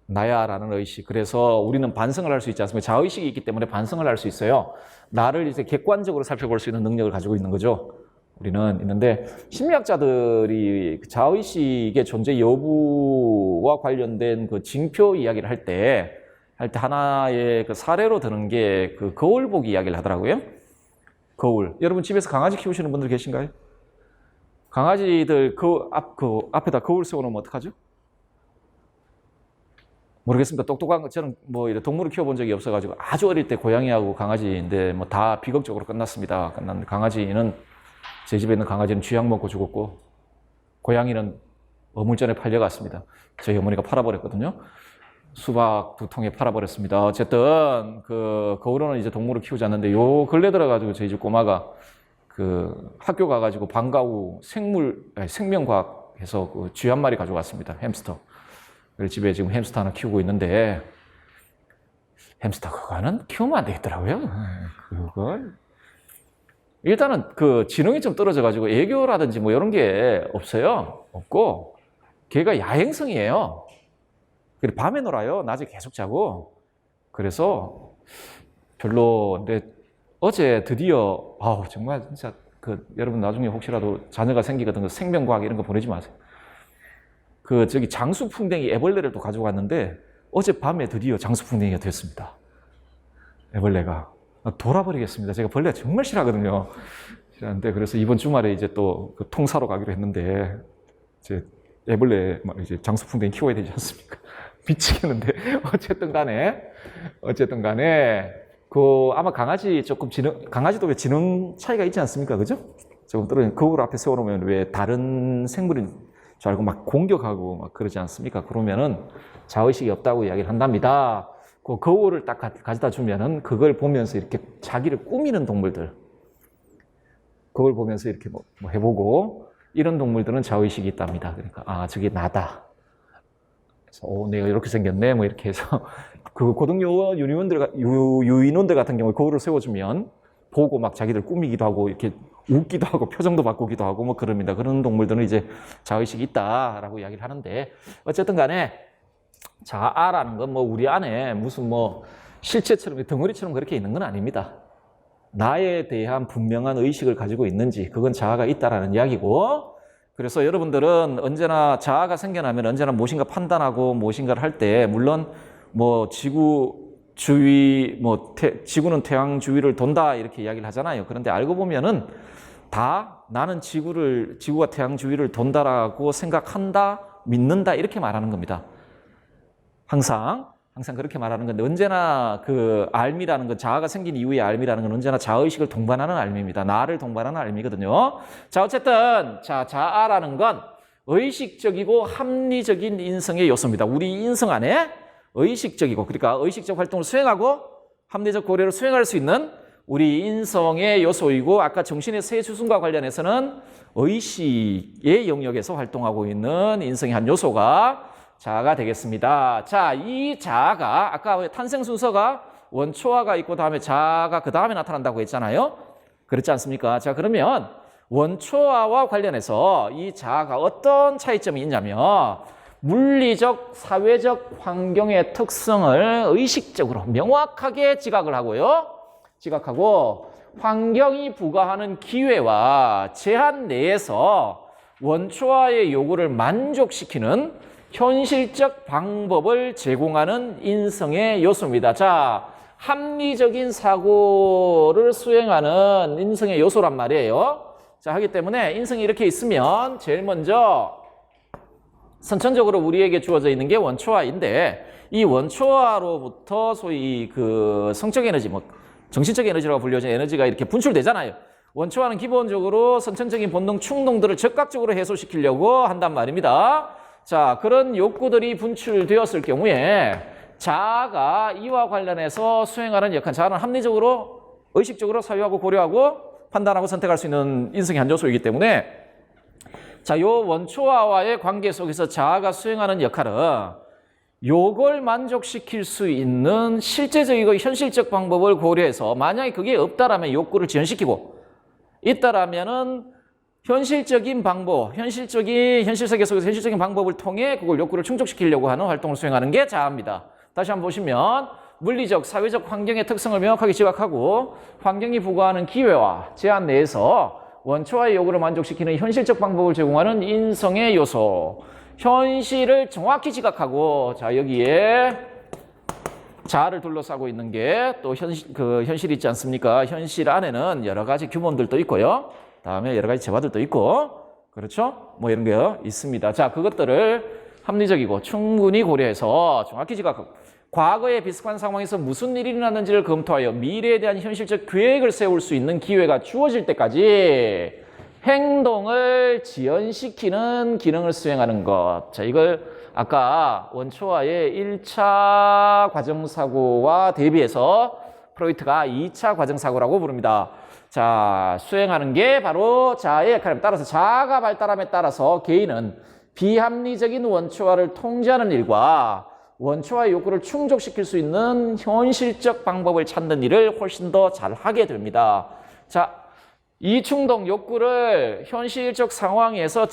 나야라는 의식. 그래서 우리는 반성을 할 수 있지 않습니까? 자의식이 있기 때문에 반성을 할 수 있어요. 나를 이제 객관적으로 살펴볼 수 있는 능력을 가지고 있는 거죠. 우리는 있는데 심리학자들이 자의식의 존재 여부와 관련된 그 징표 이야기를 할 때 하나의 그 사례로 드는 게 그 거울 보기 이야기를 하더라고요. 거울. 여러분 집에서 강아지 키우시는 분들 계신가요? 강아지들 앞에다 거울 세워놓으면 어떡하죠? 모르겠습니다. 똑똑한 거 저는 뭐 이런 동물을 키워본 적이 없어가지고 아주 어릴 때 고양이하고 강아지인데 뭐 다 비극적으로 끝났습니다. 끝났는데 강아지는 제 집에 있는 강아지는 쥐약 먹고 죽었고 고양이는 어물전에 팔려갔습니다. 저희 어머니가 팔아버렸거든요. 수박 2통에 팔아버렸습니다. 어쨌든 그 거울은 이제 동물을 키우지 않는데 요 근래 들어가지고 저희 집 꼬마가 그 학교 가가지고 방과 후 생명과학 해서 그 쥐 한 마리 가져갔습니다. 햄스터. 집에 지금 햄스터 하나 키우고 있는데 햄스터 그거는 키우면 안 되겠더라고요. 그걸 일단은 그 지능이 좀 떨어져가지고 애교라든지 뭐 이런 게 없고 걔가 야행성이에요. 그리고 밤에 놀아요. 낮에 계속 자고. 그래서 별로. 근데 어제 드디어 정말 진짜 여러분 나중에 혹시라도 자녀가 생기거든 생명과학 이런 거 보내지 마세요. 저기 장수풍뎅이 애벌레를 또 가져갔는데 어젯밤에 드디어 장수풍뎅이가 됐습니다. 애벌레가. 돌아버리겠습니다. 제가 벌레 정말 싫어하거든요. 싫어하는데 그래서 이번 주말에 이제 또 그 통 사러 가기로 했는데 이제 애벌레 이제 장수풍뎅이 키워야 되지 않습니까? 미치겠는데 어쨌든 간에 아마 강아지도 왜 지능 차이가 있지 않습니까? 그죠? 조금 떨어진 거울 앞에 세워놓으면 왜 다른 생물인 줄 알고 막 공격하고 막 그러지 않습니까? 그러면은 자의식이 없다고 이야기를 한답니다. 그 거울을 딱 가져다 주면은 그걸 보면서 이렇게 자기를 꾸미는 동물들. 그걸 보면서 이렇게 뭐 해보고 이런 동물들은 자의식이 있답니다. 그러니까 저게 나다. 그래서 내가 이렇게 생겼네 뭐 이렇게 해서 그 고등요원 유인원들 같은 경우에 거울을 세워주면 보고 막 자기들 꾸미기도 하고 이렇게 웃기도 하고 표정도 바꾸기도 하고 뭐 그럽니다. 그런 동물들은 이제 자의식이 있다라고 이야기를 하는데 어쨌든 간에 자아라는 건 뭐 우리 안에 무슨 뭐 실체처럼 덩어리처럼 그렇게 있는 건 아닙니다. 나에 대한 분명한 의식을 가지고 있는지 그건 자아가 있다라는 이야기고 그래서 여러분들은 언제나 자아가 생겨나면 언제나 무엇인가 판단하고 무엇인가를 할 때 물론 뭐 지구 주위 뭐 지구는 태양 주위를 돈다 이렇게 이야기를 하잖아요. 그런데 알고 보면은 다 나는 지구가 태양 주위를 돈다라고 생각한다, 믿는다 이렇게 말하는 겁니다. 항상 그렇게 말하는 건데 언제나 그 알미라는 건 자아가 생긴 이후의 알미라는 건 언제나 자의식을 동반하는 알미입니다. 나를 동반하는 알미거든요. 자, 어쨌든 자아라는 건 의식적이고 합리적인 인성의 요소입니다. 우리 인성 안에 의식적이고 그러니까 의식적 활동을 수행하고 합리적 고려를 수행할 수 있는 우리 인성의 요소이고 아까 정신의 세 주순과 관련해서는 의식의 영역에서 활동하고 있는 인성의 한 요소가 자아가 되겠습니다. 자, 이 자아가 아까 탄생 순서가 원초화가 있고 다음에 자아가 그 다음에 나타난다고 했잖아요. 그렇지 않습니까? 자, 그러면 원초화와 관련해서 이 자아가 어떤 차이점이 있냐면 물리적, 사회적 환경의 특성을 의식적으로 명확하게 지각을 하고요. 지각하고 환경이 부과하는 기회와 제한 내에서 원초화의 요구를 만족시키는 현실적 방법을 제공하는 인성의 요소입니다. 자, 합리적인 사고를 수행하는 인성의 요소란 말이에요. 자, 하기 때문에 인성이 이렇게 있으면 제일 먼저 선천적으로 우리에게 주어져 있는 게 원초화인데 이 원초화로부터 소위 그 성적 에너지, 뭐 정신적 에너지라고 불려진 에너지가 이렇게 분출되잖아요. 원초화는 기본적으로 선천적인 본능, 충동들을 즉각적으로 해소시키려고 한단 말입니다. 자, 그런 욕구들이 분출되었을 경우에 자아가 이와 관련해서 수행하는 역할, 자아는 합리적으로, 의식적으로 사유하고 고려하고 판단하고 선택할 수 있는 인성의 한 요소이기 때문에 자, 요 원초화와의 관계 속에서 자아가 수행하는 역할은 요걸 만족시킬 수 있는 실제적이고 현실적 방법을 고려해서 만약에 그게 없다라면 욕구를 지연시키고 있다라면은 현실적인 방법, 현실 세계 속에서 현실적인 방법을 통해 그걸 욕구를 충족시키려고 하는 활동을 수행하는 게 자아입니다. 다시 한번 보시면 물리적, 사회적 환경의 특성을 명확하게 지각하고 환경이 부과하는 기회와 제한 내에서 원초화의 요구를 만족시키는 현실적 방법을 제공하는 인성의 요소. 현실을 정확히 지각하고 자 여기에 자아를 둘러싸고 있는 게 또 현실이 있지 않습니까? 현실 안에는 여러 가지 규범들도 있고요. 다음에 여러 가지 재화들도 있고 그렇죠? 뭐 이런 게 있습니다. 자, 그것들을 합리적이고 충분히 고려해서 정확히 지각하고 과거의 비슷한 상황에서 무슨 일이 일어났는지를 검토하여 미래에 대한 현실적 계획을 세울 수 있는 기회가 주어질 때까지 행동을 지연시키는 기능을 수행하는 것. 자, 이걸 아까 원초화의 1차 과정사고와 대비해서 프로이트가 2차 과정사고라고 부릅니다. 자, 수행하는 게 바로 자아의 역할입니다. 따라서 자아가 발달함에 따라서 개인은 비합리적인 원초화를 통제하는 일과 원초화의 욕구를 충족시킬 수 있는 현실적 방법을 찾는 일을 훨씬 더 잘하게 됩니다. 자, 이 충동, 욕구를 현실적 상황에서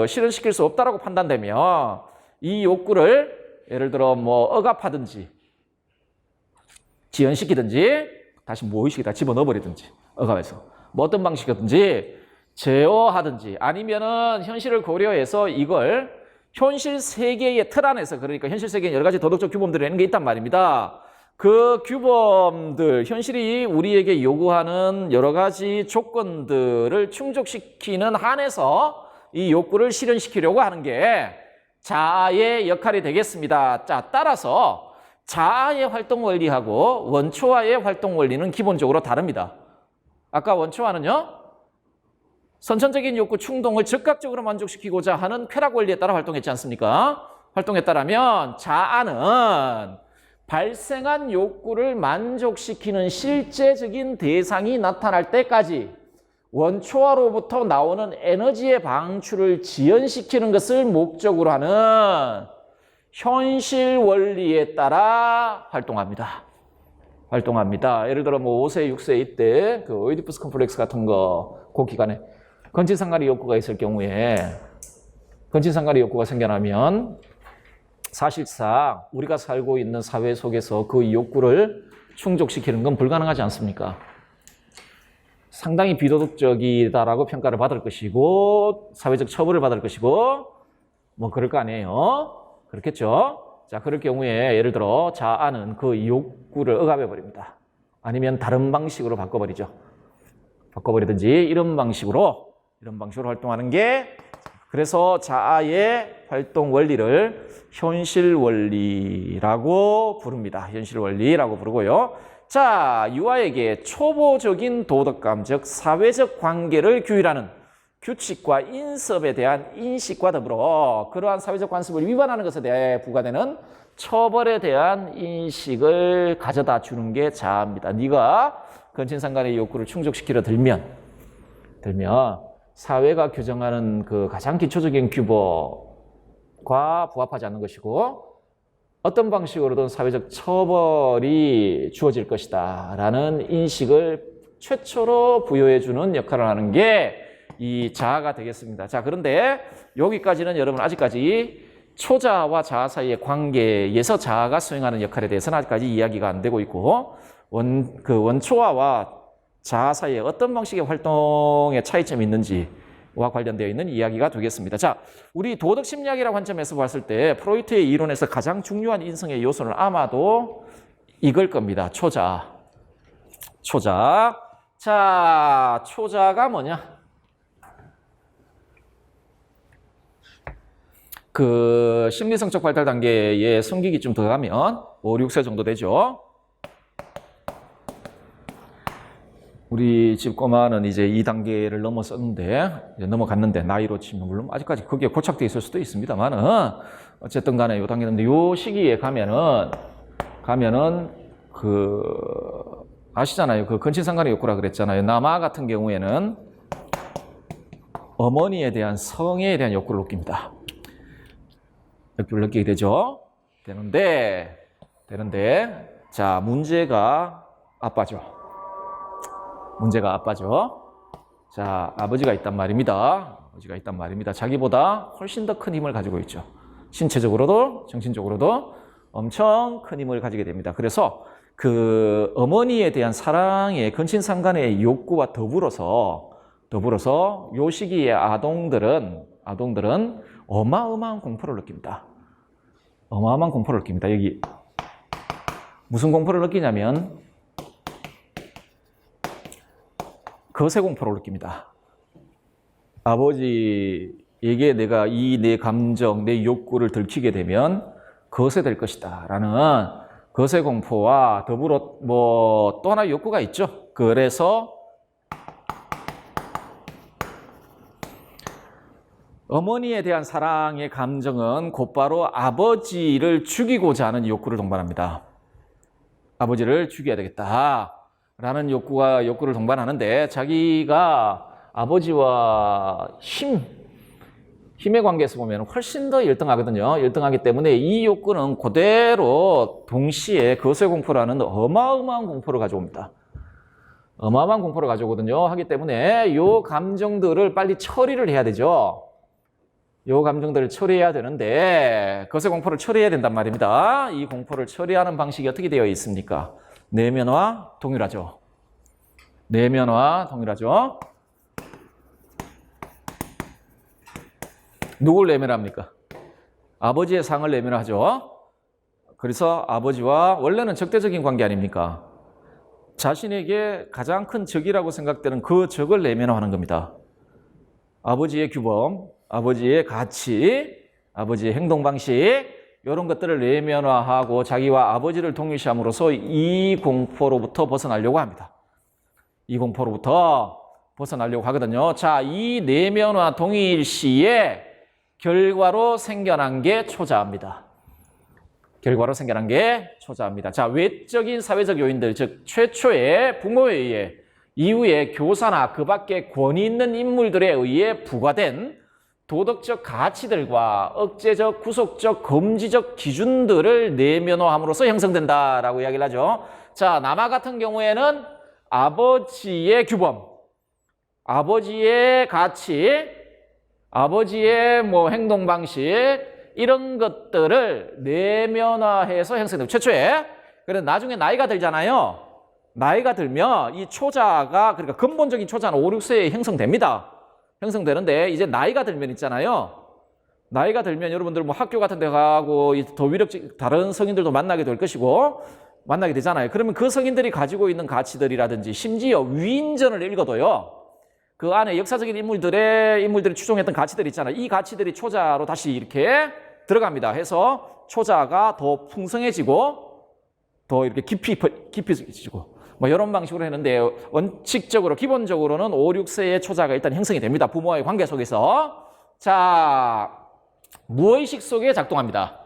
실현시킬 수 없다라고 판단되면 이 욕구를 예를 들어 뭐 억압하든지 지연시키든지 다시 무의식에다 집어넣어버리든지 억압해서 뭐 어떤 방식이든지 제어하든지 아니면은 현실을 고려해서 이걸 현실 세계의 틀 안에서 그러니까 현실 세계에 여러 가지 도덕적 규범들이라는 게 있단 말입니다. 그 규범들, 현실이 우리에게 요구하는 여러 가지 조건들을 충족시키는 한에서 이 욕구를 실현시키려고 하는 게 자아의 역할이 되겠습니다. 자, 따라서 자아의 활동 원리하고 원초화의 활동 원리는 기본적으로 다릅니다. 아까 원초화는요, 선천적인 욕구 충동을 즉각적으로 만족시키고자 하는 쾌락 원리에 따라 활동했지 않습니까? 활동했다라면 자아는 발생한 욕구를 만족시키는 실제적인 대상이 나타날 때까지 원초화로부터 나오는 에너지의 방출을 지연시키는 것을 목적으로 하는 현실 원리에 따라 활동합니다. 예를 들어 뭐 5세, 6세 이때 그 오이디푸스 컴플렉스 같은 거 그 기간에 건친상간의 욕구가 있을 경우에 건친상간의 욕구가 생겨나면 사실상 우리가 살고 있는 사회 속에서 그 욕구를 충족시키는 건 불가능하지 않습니까? 상당히 비도덕적이다라고 평가를 받을 것이고 사회적 처벌을 받을 것이고 뭐 그럴 거 아니에요. 그렇겠죠? 자, 그럴 경우에 예를 들어 자아는 그 욕구를 억압해 버립니다. 아니면 다른 방식으로 바꿔버리든지 이런 방식으로 활동하는 게 그래서 자아의 활동 원리를 현실 원리라고 부릅니다. 현실 원리라고 부르고요. 자, 유아에게 초보적인 도덕감, 즉 사회적 관계를 규율하는 규칙과 인습에 대한 인식과 더불어 그러한 사회적 관습을 위반하는 것에 대해 부과되는 처벌에 대한 인식을 가져다 주는 게 자아입니다. 네가 건친상간의 욕구를 충족시키려 들면 사회가 규정하는 그 가장 기초적인 규범과 부합하지 않는 것이고 어떤 방식으로든 사회적 처벌이 주어질 것이다 라는 인식을 최초로 부여해 주는 역할을 하는 게 이 자아가 되겠습니다. 자, 그런데 여기까지는 여러분 아직까지 초자아와 자아 사이의 관계에서 자아가 수행하는 역할에 대해서는 아직까지 이야기가 안 되고 있고 원초아와 자아 사이에 어떤 방식의 활동의 차이점이 있는지와 관련되어 있는 이야기가 되겠습니다. 자, 우리 도덕심리학이라고 관점에서 봤을 때 프로이트의 이론에서 가장 중요한 인성의 요소는 아마도 이걸 겁니다. 초자. 자, 초자가 뭐냐? 그 심리성적 발달 단계에 성기기 좀 더 가면 5, 6세 정도 되죠. 우리 집 꼬마는 이제 2단계를 넘어갔는데 나이로 치면 물론 아직까지 그게 고착되어 있을 수도 있습니다만은 어쨌든 간에 요 단계인데 요 시기에 가면은 그 아시잖아요. 그 건친상간의 욕구라 그랬잖아요. 남아 같은 경우에는 어머니에 대한 성애에 대한 욕구를 느낍니다. 욕구를 느끼게 되는데 자, 문제가 아빠죠. 자, 아버지가 있단 말입니다. 자기보다 훨씬 더 큰 힘을 가지고 있죠. 신체적으로도 정신적으로도 엄청 큰 힘을 가지게 됩니다. 그래서 그 어머니에 대한 사랑의 건친상간의 욕구와 더불어서 요 시기의 아동들은 어마어마한 공포를 느낍니다. 여기 무슨 공포를 느끼냐면 거세 공포를 느낍니다. 아버지에게 내가 내 감정, 내 욕구를 들키게 되면 거세될 것이다 라는 거세 공포와 더불어 또 하나 욕구가 있죠. 그래서 어머니에 대한 사랑의 감정은 곧바로 아버지를 죽이고자 하는 욕구를 동반합니다. 아버지를 죽여야 되겠다라는 욕구를 동반하는데 자기가 아버지와 힘의 관계에서 보면 훨씬 더 열등하거든요. 열등하기 때문에 이 욕구는 그대로 동시에 거세 공포라는 어마어마한 공포를 가져옵니다. 어마어마한 공포를 가져오거든요. 하기 때문에 이 감정들을 빨리 처리를 해야 되죠. 이 감정들을 처리해야 되는데 거세 공포를 처리해야 된단 말입니다. 이 공포를 처리하는 방식이 어떻게 되어 있습니까? 내면화 동일하죠. 누굴 내면합니까? 아버지의 상을 내면하죠. 그래서 아버지와 원래는 적대적인 관계 아닙니까? 자신에게 가장 큰 적이라고 생각되는 그 적을 내면화하는 겁니다. 아버지의 규범, 아버지의 가치, 아버지의 행동 방식 이런 것들을 내면화하고 자기와 아버지를 동일시함으로써 이 공포로부터 벗어나려고 합니다. 이 공포로부터 벗어나려고 하거든요. 자, 이 내면화 동일시의 결과로 생겨난 게 초자아입니다. 자, 외적인 사회적 요인들, 즉 최초의 부모에 의해 이후에 교사나 그 밖에 권위 있는 인물들에 의해 부과된 도덕적 가치들과 억제적, 구속적, 금지적 기준들을 내면화함으로써 형성된다라고 이야기를 하죠. 자, 남아 같은 경우에는 아버지의 규범, 아버지의 가치, 아버지의 뭐 행동 방식 이런 것들을 내면화해서 형성됩니다. 최초에. 그래서 나중에 나이가 들잖아요. 나이가 들면 이 초자가 그러니까 근본적인 초자는 5, 6세에 형성됩니다. 형성되는데 이제 나이가 들면 있잖아요. 나이가 들면 여러분들 뭐 학교 같은 데 가고 더 위력적 다른 성인들도 만나게 될 것이고 만나게 되잖아요. 그러면 그 성인들이 가지고 있는 가치들이라든지 심지어 위인전을 읽어도요. 그 안에 역사적인 인물들이 추종했던 가치들이 있잖아요. 이 가치들이 초자로 다시 이렇게 들어갑니다. 해서 초자가 더 풍성해지고 더 이렇게 깊이지고 뭐 이런 방식으로 했는데 원칙적으로 기본적으로는 5, 6세의 초자가 일단 형성이 됩니다. 부모와의 관계 속에서. 자, 무의식 속에 작동합니다.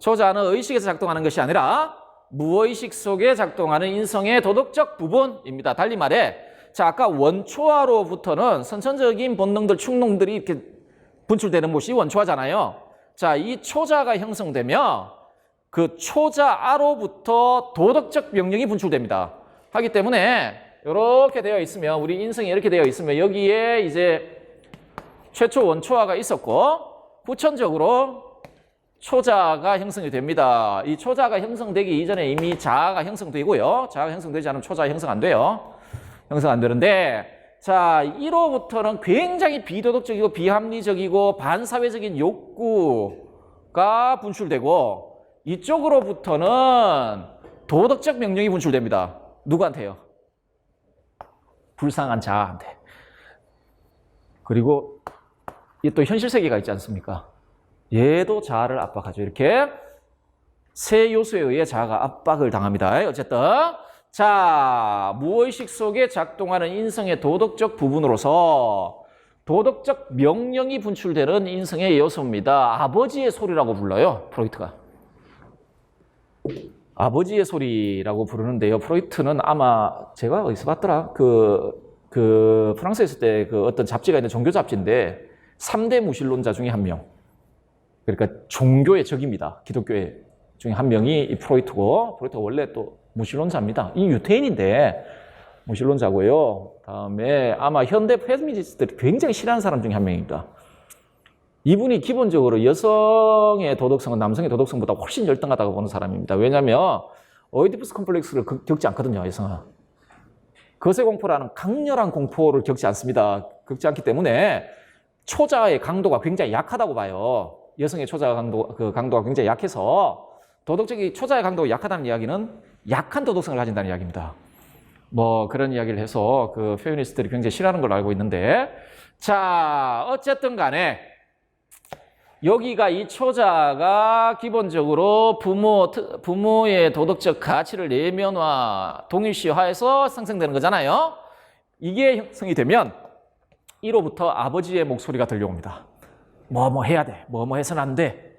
초자는 의식에서 작동하는 것이 아니라 무의식 속에 작동하는 인성의 도덕적 부분입니다. 달리 말해 자, 아까 원초아로부터는 선천적인 본능들, 충동들이 이렇게 분출되는 곳이 원초아잖아요. 자, 이 초자가 형성되면 그 초자아로부터 도덕적 명령이 분출됩니다. 하기 때문에 이렇게 되어 있으면 우리 인성이 이렇게 되어 있으면 여기에 이제 최초 원초아가 있었고 후천적으로 초자가 형성이 됩니다. 이 초자가 형성되기 이전에 이미 자아가 형성되고요. 자아가 형성되지 않으면 초자가 형성 안 돼요. 형성 안 되는데 자 1호부터는 굉장히 비도덕적이고 비합리적이고 반사회적인 욕구가 분출되고 이쪽으로부터는 도덕적 명령이 분출됩니다. 누구한테요? 불쌍한 자아한테. 그리고 이 또 현실 세계가 있지 않습니까? 얘도 자아를 압박하죠. 이렇게 세 요소에 의해 자아가 압박을 당합니다. 어쨌든 자, 무의식 속에 작동하는 인성의 도덕적 부분으로서 도덕적 명령이 분출되는 인성의 요소입니다. 아버지의 소리라고 불러요, 프로이트가. 아버지의 소리라고 부르는데요. 프로이트는 아마 제가 어디서 봤더라? 프랑스에 있을 때 그 어떤 잡지가 있는 종교 잡지인데 3대 무신론자 중에 한 명. 그러니까 종교의 적입니다. 기독교의 중에 한 명이 이 프로이트고 프로이트가 원래 또 무신론자입니다. 이 유태인인데 무신론자고요. 다음에 아마 현대 페미니스트들이 굉장히 싫어하는 사람 중에 한 명입니다. 이분이 기본적으로 여성의 도덕성은 남성의 도덕성보다 훨씬 열등하다고 보는 사람입니다. 왜냐하면 오이디푸스 컴플렉스를 겪지 않거든요. 여성은. 거세공포라는 강렬한 공포를 겪지 않습니다. 겪지 않기 때문에 초자의 강도가 굉장히 약하다고 봐요. 여성의 초자 강도가 굉장히 약해서 도덕적인 초자의 강도가 약하다는 이야기는 약한 도덕성을 가진다는 이야기입니다. 뭐 그런 이야기를 해서 그 페미니스트들이 굉장히 싫어하는 걸로 알고 있는데 자 어쨌든 간에 여기가 이 초자가 기본적으로 부모의 도덕적 가치를 내면화, 동일시화해서 생성되는 거잖아요. 이게 형성이 되면 1호부터 아버지의 목소리가 들려옵니다. 뭐 해야 돼, 뭐 해서는 안 돼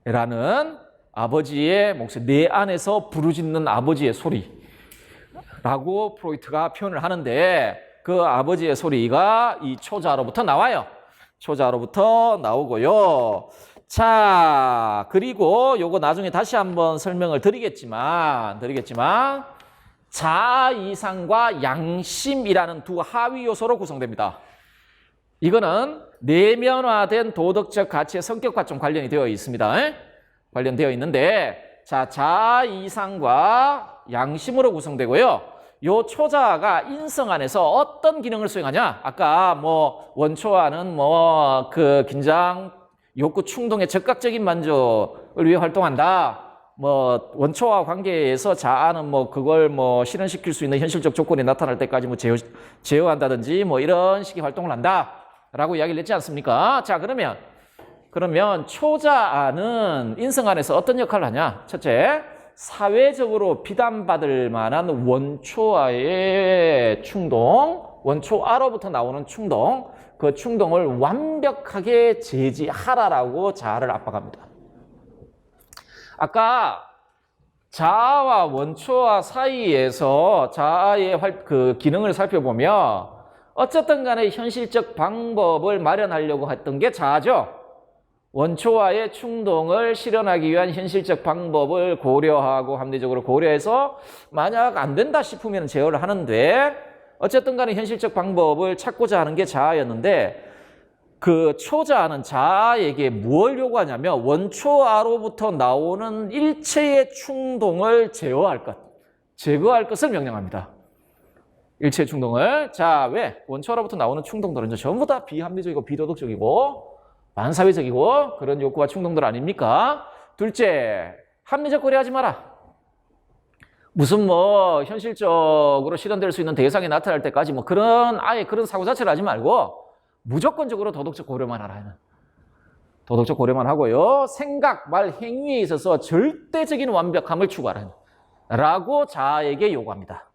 라는 아버지의 목소리, 내 안에서 부르짖는 아버지의 소리라고 프로이트가 표현을 하는데 그 아버지의 소리가 이 초자로부터 나와요. 초자로부터 나오고요. 자, 그리고 요거 나중에 다시 한번 설명을 드리겠지만 자이상과 양심이라는 두 하위 요소로 구성됩니다. 이거는 내면화된 도덕적 가치의 성격과 좀 관련이 되어 있습니다. 관련되어 있는데 자, 자이상과 양심으로 구성되고요. 요 초자가 인성 안에서 어떤 기능을 수행하냐? 아까 뭐 원초아는 뭐 그 긴장, 욕구, 충동의 적극적인 만족을 위해 활동한다. 뭐 원초와 관계에서 자아는 뭐 그걸 뭐 실현시킬 수 있는 현실적 조건이 나타날 때까지 뭐 제어한다든지 뭐 이런 식의 활동을 한다라고 이야기를 했지 않습니까? 자, 그러면 초자아는 인성 안에서 어떤 역할을 하냐? 첫째, 사회적으로 비난받을 만한 원초아의 충동, 원초아로부터 나오는 충동, 그 충동을 완벽하게 제지하라라고 자아를 압박합니다. 아까 자아와 원초아 사이에서 자아의 그 기능을 살펴보면 어쨌든 간에 현실적 방법을 마련하려고 했던 게 자아죠. 원초와의 충동을 실현하기 위한 현실적 방법을 고려하고 합리적으로 고려해서 만약 안 된다 싶으면 제어를 하는데 어쨌든 간에 현실적 방법을 찾고자 하는 게 자아였는데 그 초자아는 자아에게 무엇을 요구하냐면 원초아로부터 나오는 일체의 충동을 제어할 것, 제거할 것을 명령합니다. 일체의 충동을. 자, 왜? 원초아로부터 나오는 충동들은 전부 다 비합리적이고 비도덕적이고 반사회적이고 그런 욕구와 충동들 아닙니까? 둘째, 합리적 고려하지 마라. 무슨 뭐 현실적으로 실현될 수 있는 대상이 나타날 때까지 뭐 아예 그런 사고 자체를 하지 말고 무조건적으로 도덕적 고려만 하라. 도덕적 고려만 하고요. 생각, 말, 행위에 있어서 절대적인 완벽함을 추구하라. 라고 자아에게 요구합니다.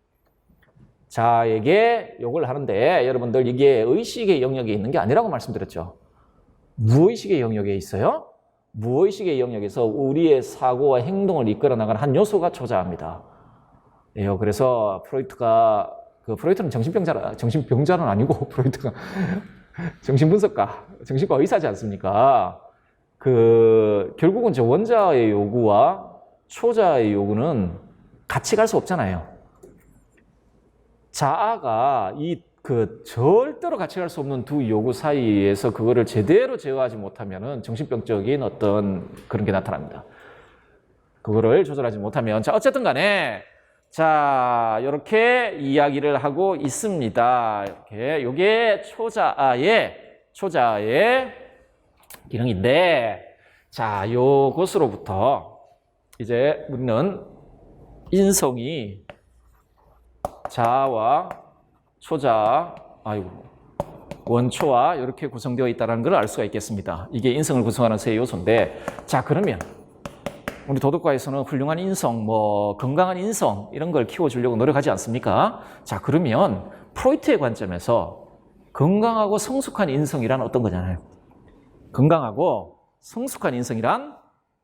자아에게 요구를 하는데 여러분들 이게 의식의 영역에 있는 게 아니라고 말씀드렸죠. 무의식의 영역에 있어요. 무의식의 영역에서 우리의 사고와 행동을 이끌어 나가는 한 요소가 초자아입니다. 그래서 프로이트는 정신병자는 아니고 프로이트가 정신분석가, 정신과 의사지 않습니까? 결국은 저 원자의 요구와 초자의 요구는 같이 갈 수 없잖아요. 자아가 절대로 같이 갈 수 없는 두 요구 사이에서 그거를 제대로 제어하지 못하면은 정신병적인 어떤 그런 게 나타납니다. 그거를 조절하지 못하면. 자, 어쨌든 간에. 자, 이렇게 이야기를 하고 있습니다. 이렇게. 요게 초자아의 기능인데, 자, 요것으로부터 이제 우리는 인성이 자아와 초자아, 원초와 이렇게 구성되어 있다는 걸 알 수가 있겠습니다. 이게 인성을 구성하는 세 요소인데, 자, 그러면 우리 도덕과에서는 훌륭한 인성, 건강한 인성 이런 걸 키워주려고 노력하지 않습니까? 자, 그러면 프로이트의 관점에서 건강하고 성숙한 인성이란 어떤 거잖아요. 건강하고 성숙한 인성이란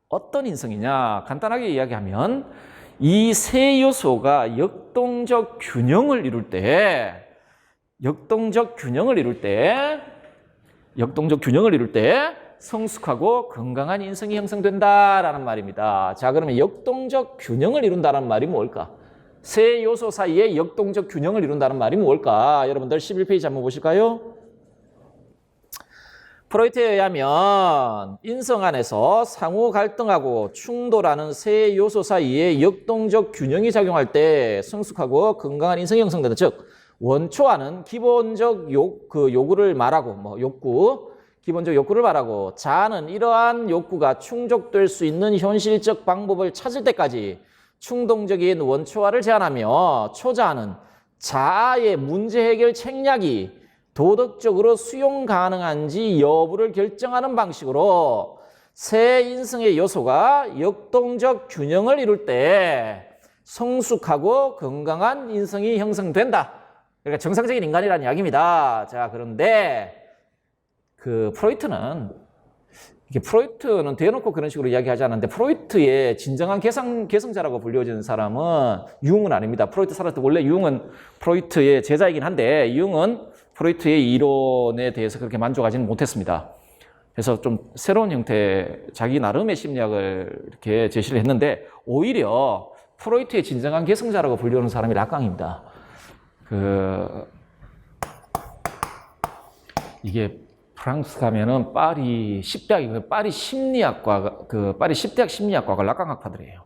어떤 인성이냐? 간단하게 이야기하면 이 세 요소가 역동적 균형을 이룰 때 성숙하고 건강한 인성이 형성된다라는 말입니다. 자, 그러면 역동적 균형을 이룬다는 말이 뭘까? 세 요소 사이에 역동적 균형을 이룬다는 말이 뭘까? 여러분들 11페이지 한번 보실까요? 프로이트에 의하면 인성 안에서 상호 갈등하고 충돌하는 세 요소 사이에 역동적 균형이 작용할 때 성숙하고 건강한 인성이 형성된다. 즉, 원초와는 기본적 요구를 말하고, 기본적 욕구를 말하고, 자아는 이러한 욕구가 충족될 수 있는 현실적 방법을 찾을 때까지 충동적인 원초화를 제한하며, 초자아는 자아의 문제 해결 책략이 도덕적으로 수용 가능한지 여부를 결정하는 방식으로 새 인성의 요소가 역동적 균형을 이룰 때 성숙하고 건강한 인성이 형성된다. 그러니까 정상적인 인간이라는 이야기입니다. 자, 그런데 프로이트는 대놓고 그런 식으로 이야기하지 않았는데, 프로이트의 진정한 개성자라고 불려지는 사람은 융은 아닙니다. 프로이트 살았을 때 원래 융은 프로이트의 제자이긴 한데, 융은 프로이트의 이론에 대해서 그렇게 만족하지는 못했습니다. 그래서 좀 새로운 형태, 자기 나름의 심리학을 이렇게 제시를 했는데, 오히려 프로이트의 진정한 개성자라고 불리는 사람이 락강입니다. 이게 프랑스 가면은 파리 10대학이 파리 파리 10대학 심리학과가 락강학파들이에요.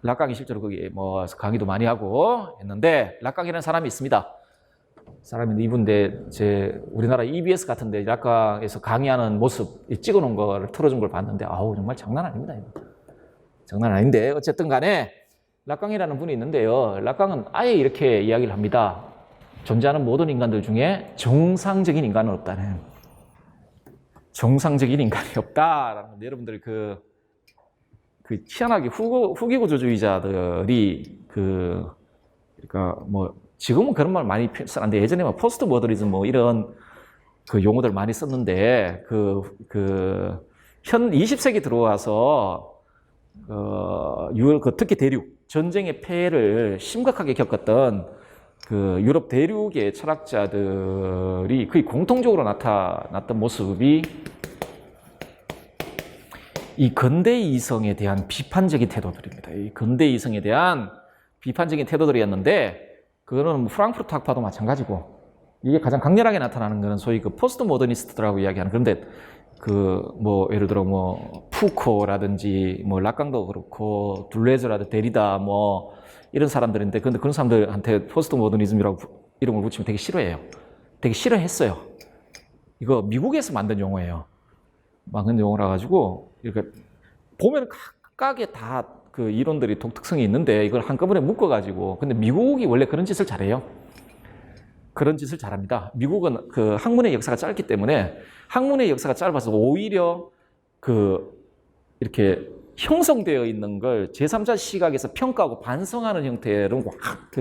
락강이 실제로 거기 강의도 많이 하고 했는데, 락강이라는 사람이 있습니다. 사람인데 이분인데 우리나라 EBS 같은데 락강에서 강의하는 모습 찍어놓은 거를 틀어준 걸 봤는데, 정말 장난 아닙니다. 장난 아닌데 어쨌든 간에 락강이라는 분이 있는데요. 락강은 아예 이렇게 이야기를 합니다. 존재하는 모든 인간들 중에 정상적인 인간은 없다는. 정상적인 인간이 없다라는 건데, 여러분들 희한하게 후기구조주의자들이 그러니까 지금은 그런 말 많이 쓰는데, 예전에 포스트 모더니즘 이런 용어들 많이 썼는데, 현 20세기 들어와서 특히 대륙 전쟁의 폐해를 심각하게 겪었던 그 유럽 대륙의 철학자들이 거의 공통적으로 나타났던 모습이 이 근대 이성에 대한 비판적인 태도들입니다. 이 근대 이성에 대한 비판적인 태도들이었는데, 그거는 프랑크푸르트 학파도 마찬가지고, 이게 가장 강렬하게 나타나는 것은 소위 그 포스트 모더니스트라고 이야기하는, 그런데 그 뭐 예를 들어 뭐 푸코라든지 뭐 락강도 그렇고 둘레즈라든지 데리다 뭐 이런 사람들인데, 근데 그런 사람들한테 포스트 모더니즘이라고 이름을 붙이면 되게 싫어해요. 되게 싫어했어요. 이거 미국에서 만든 용어예요. 만든 용어라 가지고 이렇게 보면 각각의 다 그 이론들이 독특성이 있는데 이걸 한꺼번에 묶어 가지고, 근데 미국이 원래 그런 짓을 잘해요. 그런 짓을 잘합니다. 미국은 그 학문의 역사가 짧기 때문에, 학문의 역사가 짧아서 오히려 그 이렇게 형성되어 있는 걸 제3자 시각에서 평가하고 반성하는 형태로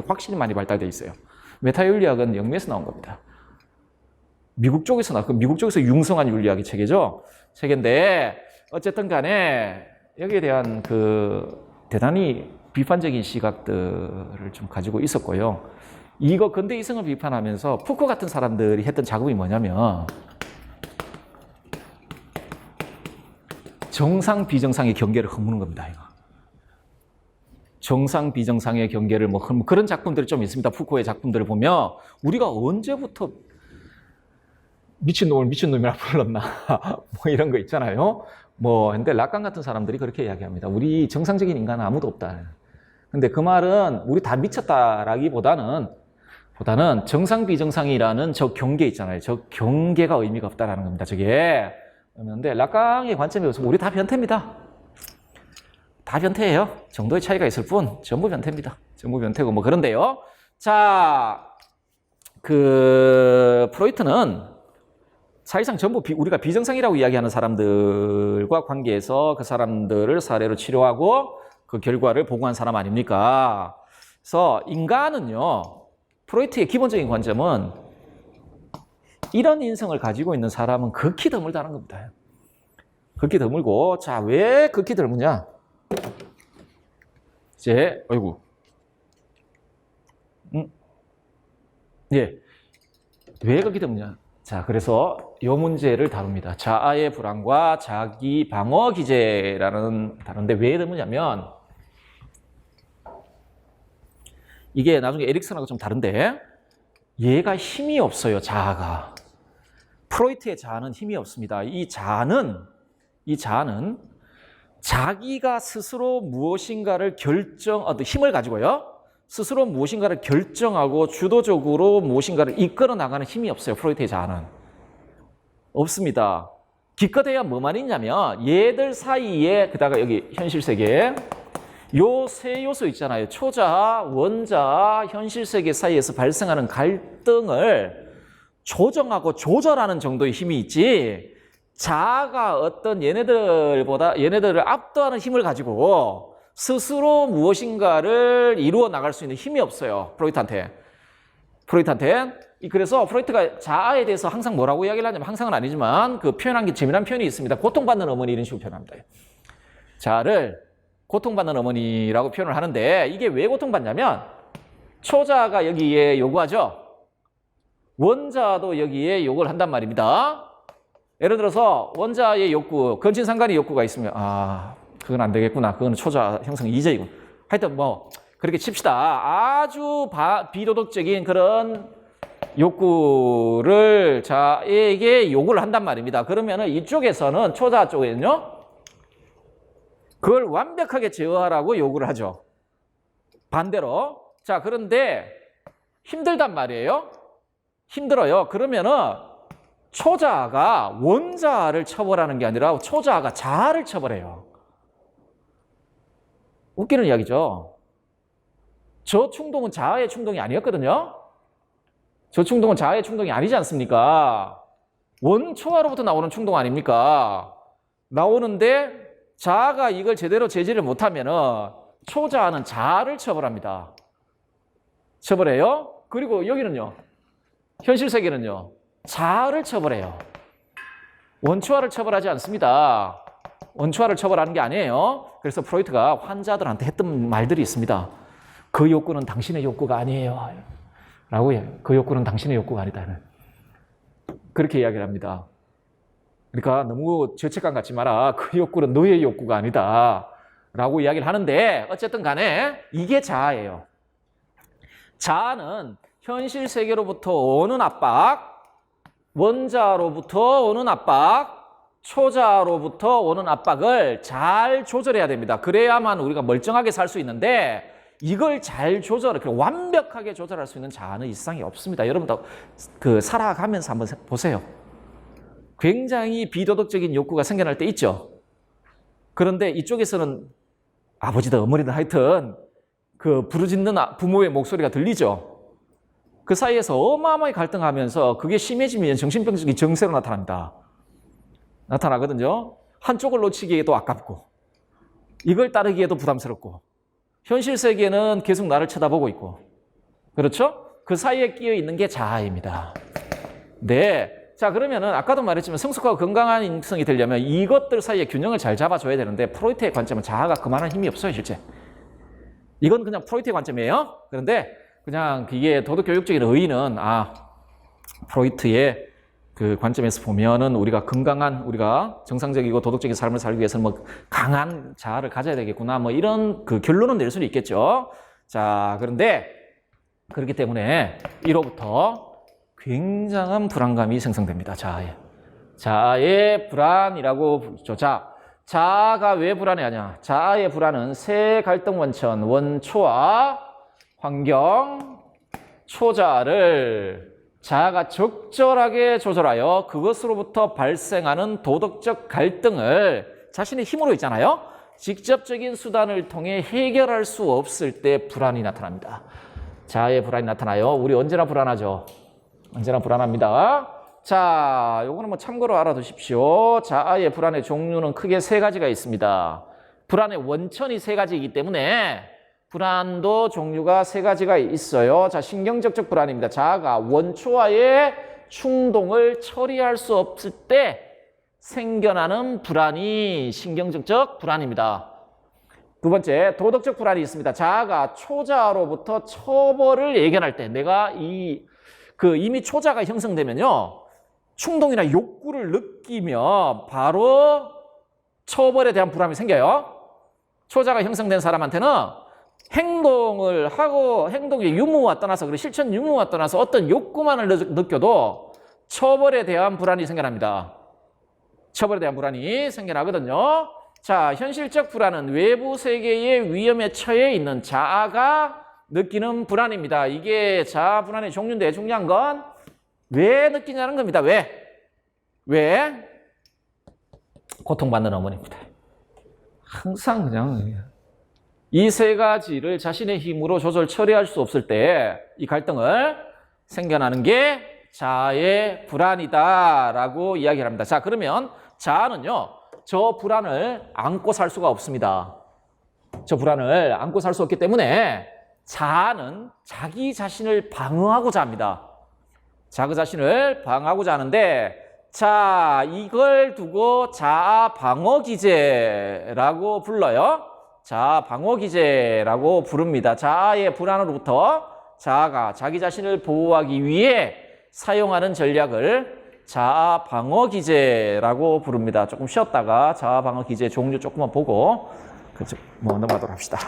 확실히 많이 발달되어 있어요. 메타윤리학은 영미에서 나온 겁니다. 미국 쪽에서 미국 쪽에서 융성한 윤리학의 체계인데, 어쨌든 간에 여기에 대한 그 대단히 비판적인 시각들을 좀 가지고 있었고요. 이거 근대 이성을 비판하면서 푸코 같은 사람들이 했던 작업이 뭐냐면, 정상 비정상의 경계를 허무는 겁니다. 이거. 정상 비정상의 경계를 뭐 그런 작품들이 좀 있습니다. 푸코의 작품들을 보면 우리가 언제부터 미친놈을 미친놈이라 불렀나 뭐 이런 거 있잖아요. 뭐 근데 락강 같은 사람들이 그렇게 이야기합니다. 우리 정상적인 인간은 아무도 없다. 근데 그 말은 우리 다 미쳤다라기보다는 정상 비정상이라는 저 경계 있잖아요. 저 경계가 의미가 없다라는 겁니다. 저게. 그런데 락강의 관점에 의해서 우리 다 변태입니다. 다 변태예요. 정도의 차이가 있을 뿐 전부 변태입니다. 전부 변태고 뭐 그런데요. 자, 그 프로이트는 사실상 전부 우리가 비정상이라고 이야기하는 사람들과 관계해서 그 사람들을 사례로 치료하고 그 결과를 보고한 사람 아닙니까? 그래서 인간은요, 프로이트의 기본적인 관점은 이런 인성을 가지고 있는 사람은 극히 드물다는 겁니다. 극히 드물고, 자, 왜 극히 드물냐? 이제, 아이고. 예. 왜 극히 드물냐? 자, 그래서 이 문제를 다룹니다. 자아의 불안과 자기 방어 기제라는 단어인데 왜 드무냐면, 이게 나중에 에릭슨하고 좀 다른데, 얘가 힘이 없어요, 자아가. 프로이트의 자아는 힘이 없습니다. 이 자아는 자기가 스스로 무엇인가를 힘을 가지고요. 스스로 무엇인가를 결정하고 주도적으로 무엇인가를 이끌어 나가는 힘이 없어요. 프로이트의 자아는. 없습니다. 기껏해야 뭐만 있냐면 얘들 사이에, 그다가 여기 현실 세계 요 세 요소 있잖아요. 초자아, 원자아, 현실 세계 사이에서 발생하는 갈등을 조정하고 조절하는 정도의 힘이 있지, 자아가 어떤 얘네들을 압도하는 힘을 가지고 스스로 무엇인가를 이루어 나갈 수 있는 힘이 없어요. 프로이트한테. 그래서 프로이트가 자아에 대해서 항상 뭐라고 이야기를 하냐면, 항상은 아니지만 그 표현한 게 재미난 표현이 있습니다. 고통받는 어머니, 이런 식으로 표현합니다. 자아를 고통받는 어머니라고 표현을 하는데, 이게 왜 고통받냐면 초자아가 여기에 요구하죠. 원자도 여기에 요구를 한단 말입니다. 예를 들어서 원자의 욕구, 근친상간의 욕구가 있으면 그건 안 되겠구나. 그건 초자 형성 이제이고. 하여튼 뭐 그렇게 칩시다. 아주 비도덕적인 그런 욕구를 자에게 요구를 한단 말입니다. 그러면은 이쪽에서는, 초자 쪽에는요, 그걸 완벽하게 제어하라고 요구를 하죠. 반대로. 자, 그런데 힘들단 말이에요. 힘들어요. 그러면은 초자아가 원자아를 처벌하는 게 아니라 초자아가 자아를 처벌해요. 웃기는 이야기죠. 저 충동은 자아의 충동이 아니었거든요. 저 충동은 자아의 충동이 아니지 않습니까? 원초아로부터 나오는 충동 아닙니까? 나오는데 자아가 이걸 제대로 제지를 못하면은 초자아는 자아를 처벌합니다. 처벌해요. 그리고 여기는요, 현실 세계는요, 자아를 처벌해요. 원초아를 처벌하지 않습니다. 원초아를 처벌하는 게 아니에요. 그래서 프로이트가 환자들한테 했던 말들이 있습니다. 그 욕구는 당신의 욕구가 아니에요. 라고 그 욕구는 당신의 욕구가 아니다. 그렇게 이야기를 합니다. 그러니까 너무 죄책감 갖지 마라. 그 욕구는 너의 욕구가 아니다. 라고 이야기를 하는데 어쨌든 간에 이게 자아예요. 자아는 현실 세계로부터 오는 압박, 원자로부터 오는 압박, 초자로부터 오는 압박을 잘 조절해야 됩니다. 그래야만 우리가 멀쩡하게 살 수 있는데 이걸 잘 완벽하게 조절할 수 있는 자아는 이 세상에 없습니다. 여러분도 살아가면서 한번 보세요. 굉장히 비도덕적인 욕구가 생겨날 때 있죠. 그런데 이쪽에서는 아버지든 어머니든 하여튼 부르짖는 부모의 목소리가 들리죠. 그 사이에서 어마어마하게 갈등하면서 그게 심해지면 정신병적인 증세로 나타나거든요. 한쪽을 놓치기에도 아깝고 이걸 따르기에도 부담스럽고 현실 세계는 계속 나를 쳐다보고 있고 그렇죠? 그 사이에 끼어 있는 게 자아입니다. 네. 자, 그러면은 아까도 말했지만 성숙하고 건강한 인성이 되려면 이것들 사이에 균형을 잘 잡아줘야 되는데 프로이트의 관점은 자아가 그만한 힘이 없어요, 실제. 이건 그냥 프로이트의 관점이에요. 그런데 그냥 이게 도덕교육적인 의의는 프로이트의 그 관점에서 보면은 우리가 정상적이고 도덕적인 삶을 살기 위해서는 강한 자아를 가져야 되겠구나 이런 그 결론은 낼 수는 있겠죠. 자, 그런데 그렇기 때문에 1호부터 굉장한 불안감이 생성됩니다. 자아의 불안이라고 부르죠. 자아가 왜 불안해하냐? 자아의 불안은 세 갈등 원천, 원초와 환경, 초자를 자아가 적절하게 조절하여 그것으로부터 발생하는 도덕적 갈등을 자신의 힘으로 있잖아요. 직접적인 수단을 통해 해결할 수 없을 때 불안이 나타납니다. 자아의 불안이 나타나요. 우리 언제나 불안하죠. 언제나 불안합니다. 자, 요거는 참고로 알아두십시오. 자아의 불안의 종류는 크게 세 가지가 있습니다. 불안의 원천이 세 가지이기 때문에 불안도 종류가 세 가지가 있어요. 자, 신경적적 불안입니다. 자아가 원초와의 충동을 처리할 수 없을 때 생겨나는 불안이 신경적적 불안입니다. 두 번째, 도덕적 불안이 있습니다. 자아가 초자로부터 처벌을 예견할 때 내가 이미 초자가 형성되면요. 충동이나 욕구를 느끼며 바로 처벌에 대한 불안이 생겨요. 초자가 형성된 사람한테는 행동의 유무와 떠나서, 실천 유무와 떠나서 어떤 욕구만을 느껴도 처벌에 대한 불안이 생겨납니다. 처벌에 대한 불안이 생겨나거든요. 자, 현실적 불안은 외부 세계의 위험에 처해 있는 자아가 느끼는 불안입니다. 이게 자아 불안의 종류인데 중요한 건 왜 느끼냐는 겁니다. 왜? 고통받는 어머니입니다. 항상 그냥 이 세 가지를 자신의 힘으로 처리할 수 없을 때 이 갈등을 생겨나는 게 자아의 불안이다라고 이야기를 합니다. 자, 그러면 자아는요, 저 불안을 안고 살 수가 없습니다. 저 불안을 안고 살 수 없기 때문에 자아는 자기 자신을 방어하고자 합니다. 자기 자신을 방어하고자 하는데, 자, 이걸 두고 자아 방어 기제라고 불러요. 자아 방어 기제라고 부릅니다. 자아의 불안으로부터 자아가 자기 자신을 보호하기 위해 사용하는 전략을 자아 방어 기제라고 부릅니다. 조금 쉬었다가 자아 방어 기제 종류 조금만 보고 넘어가도록 합시다.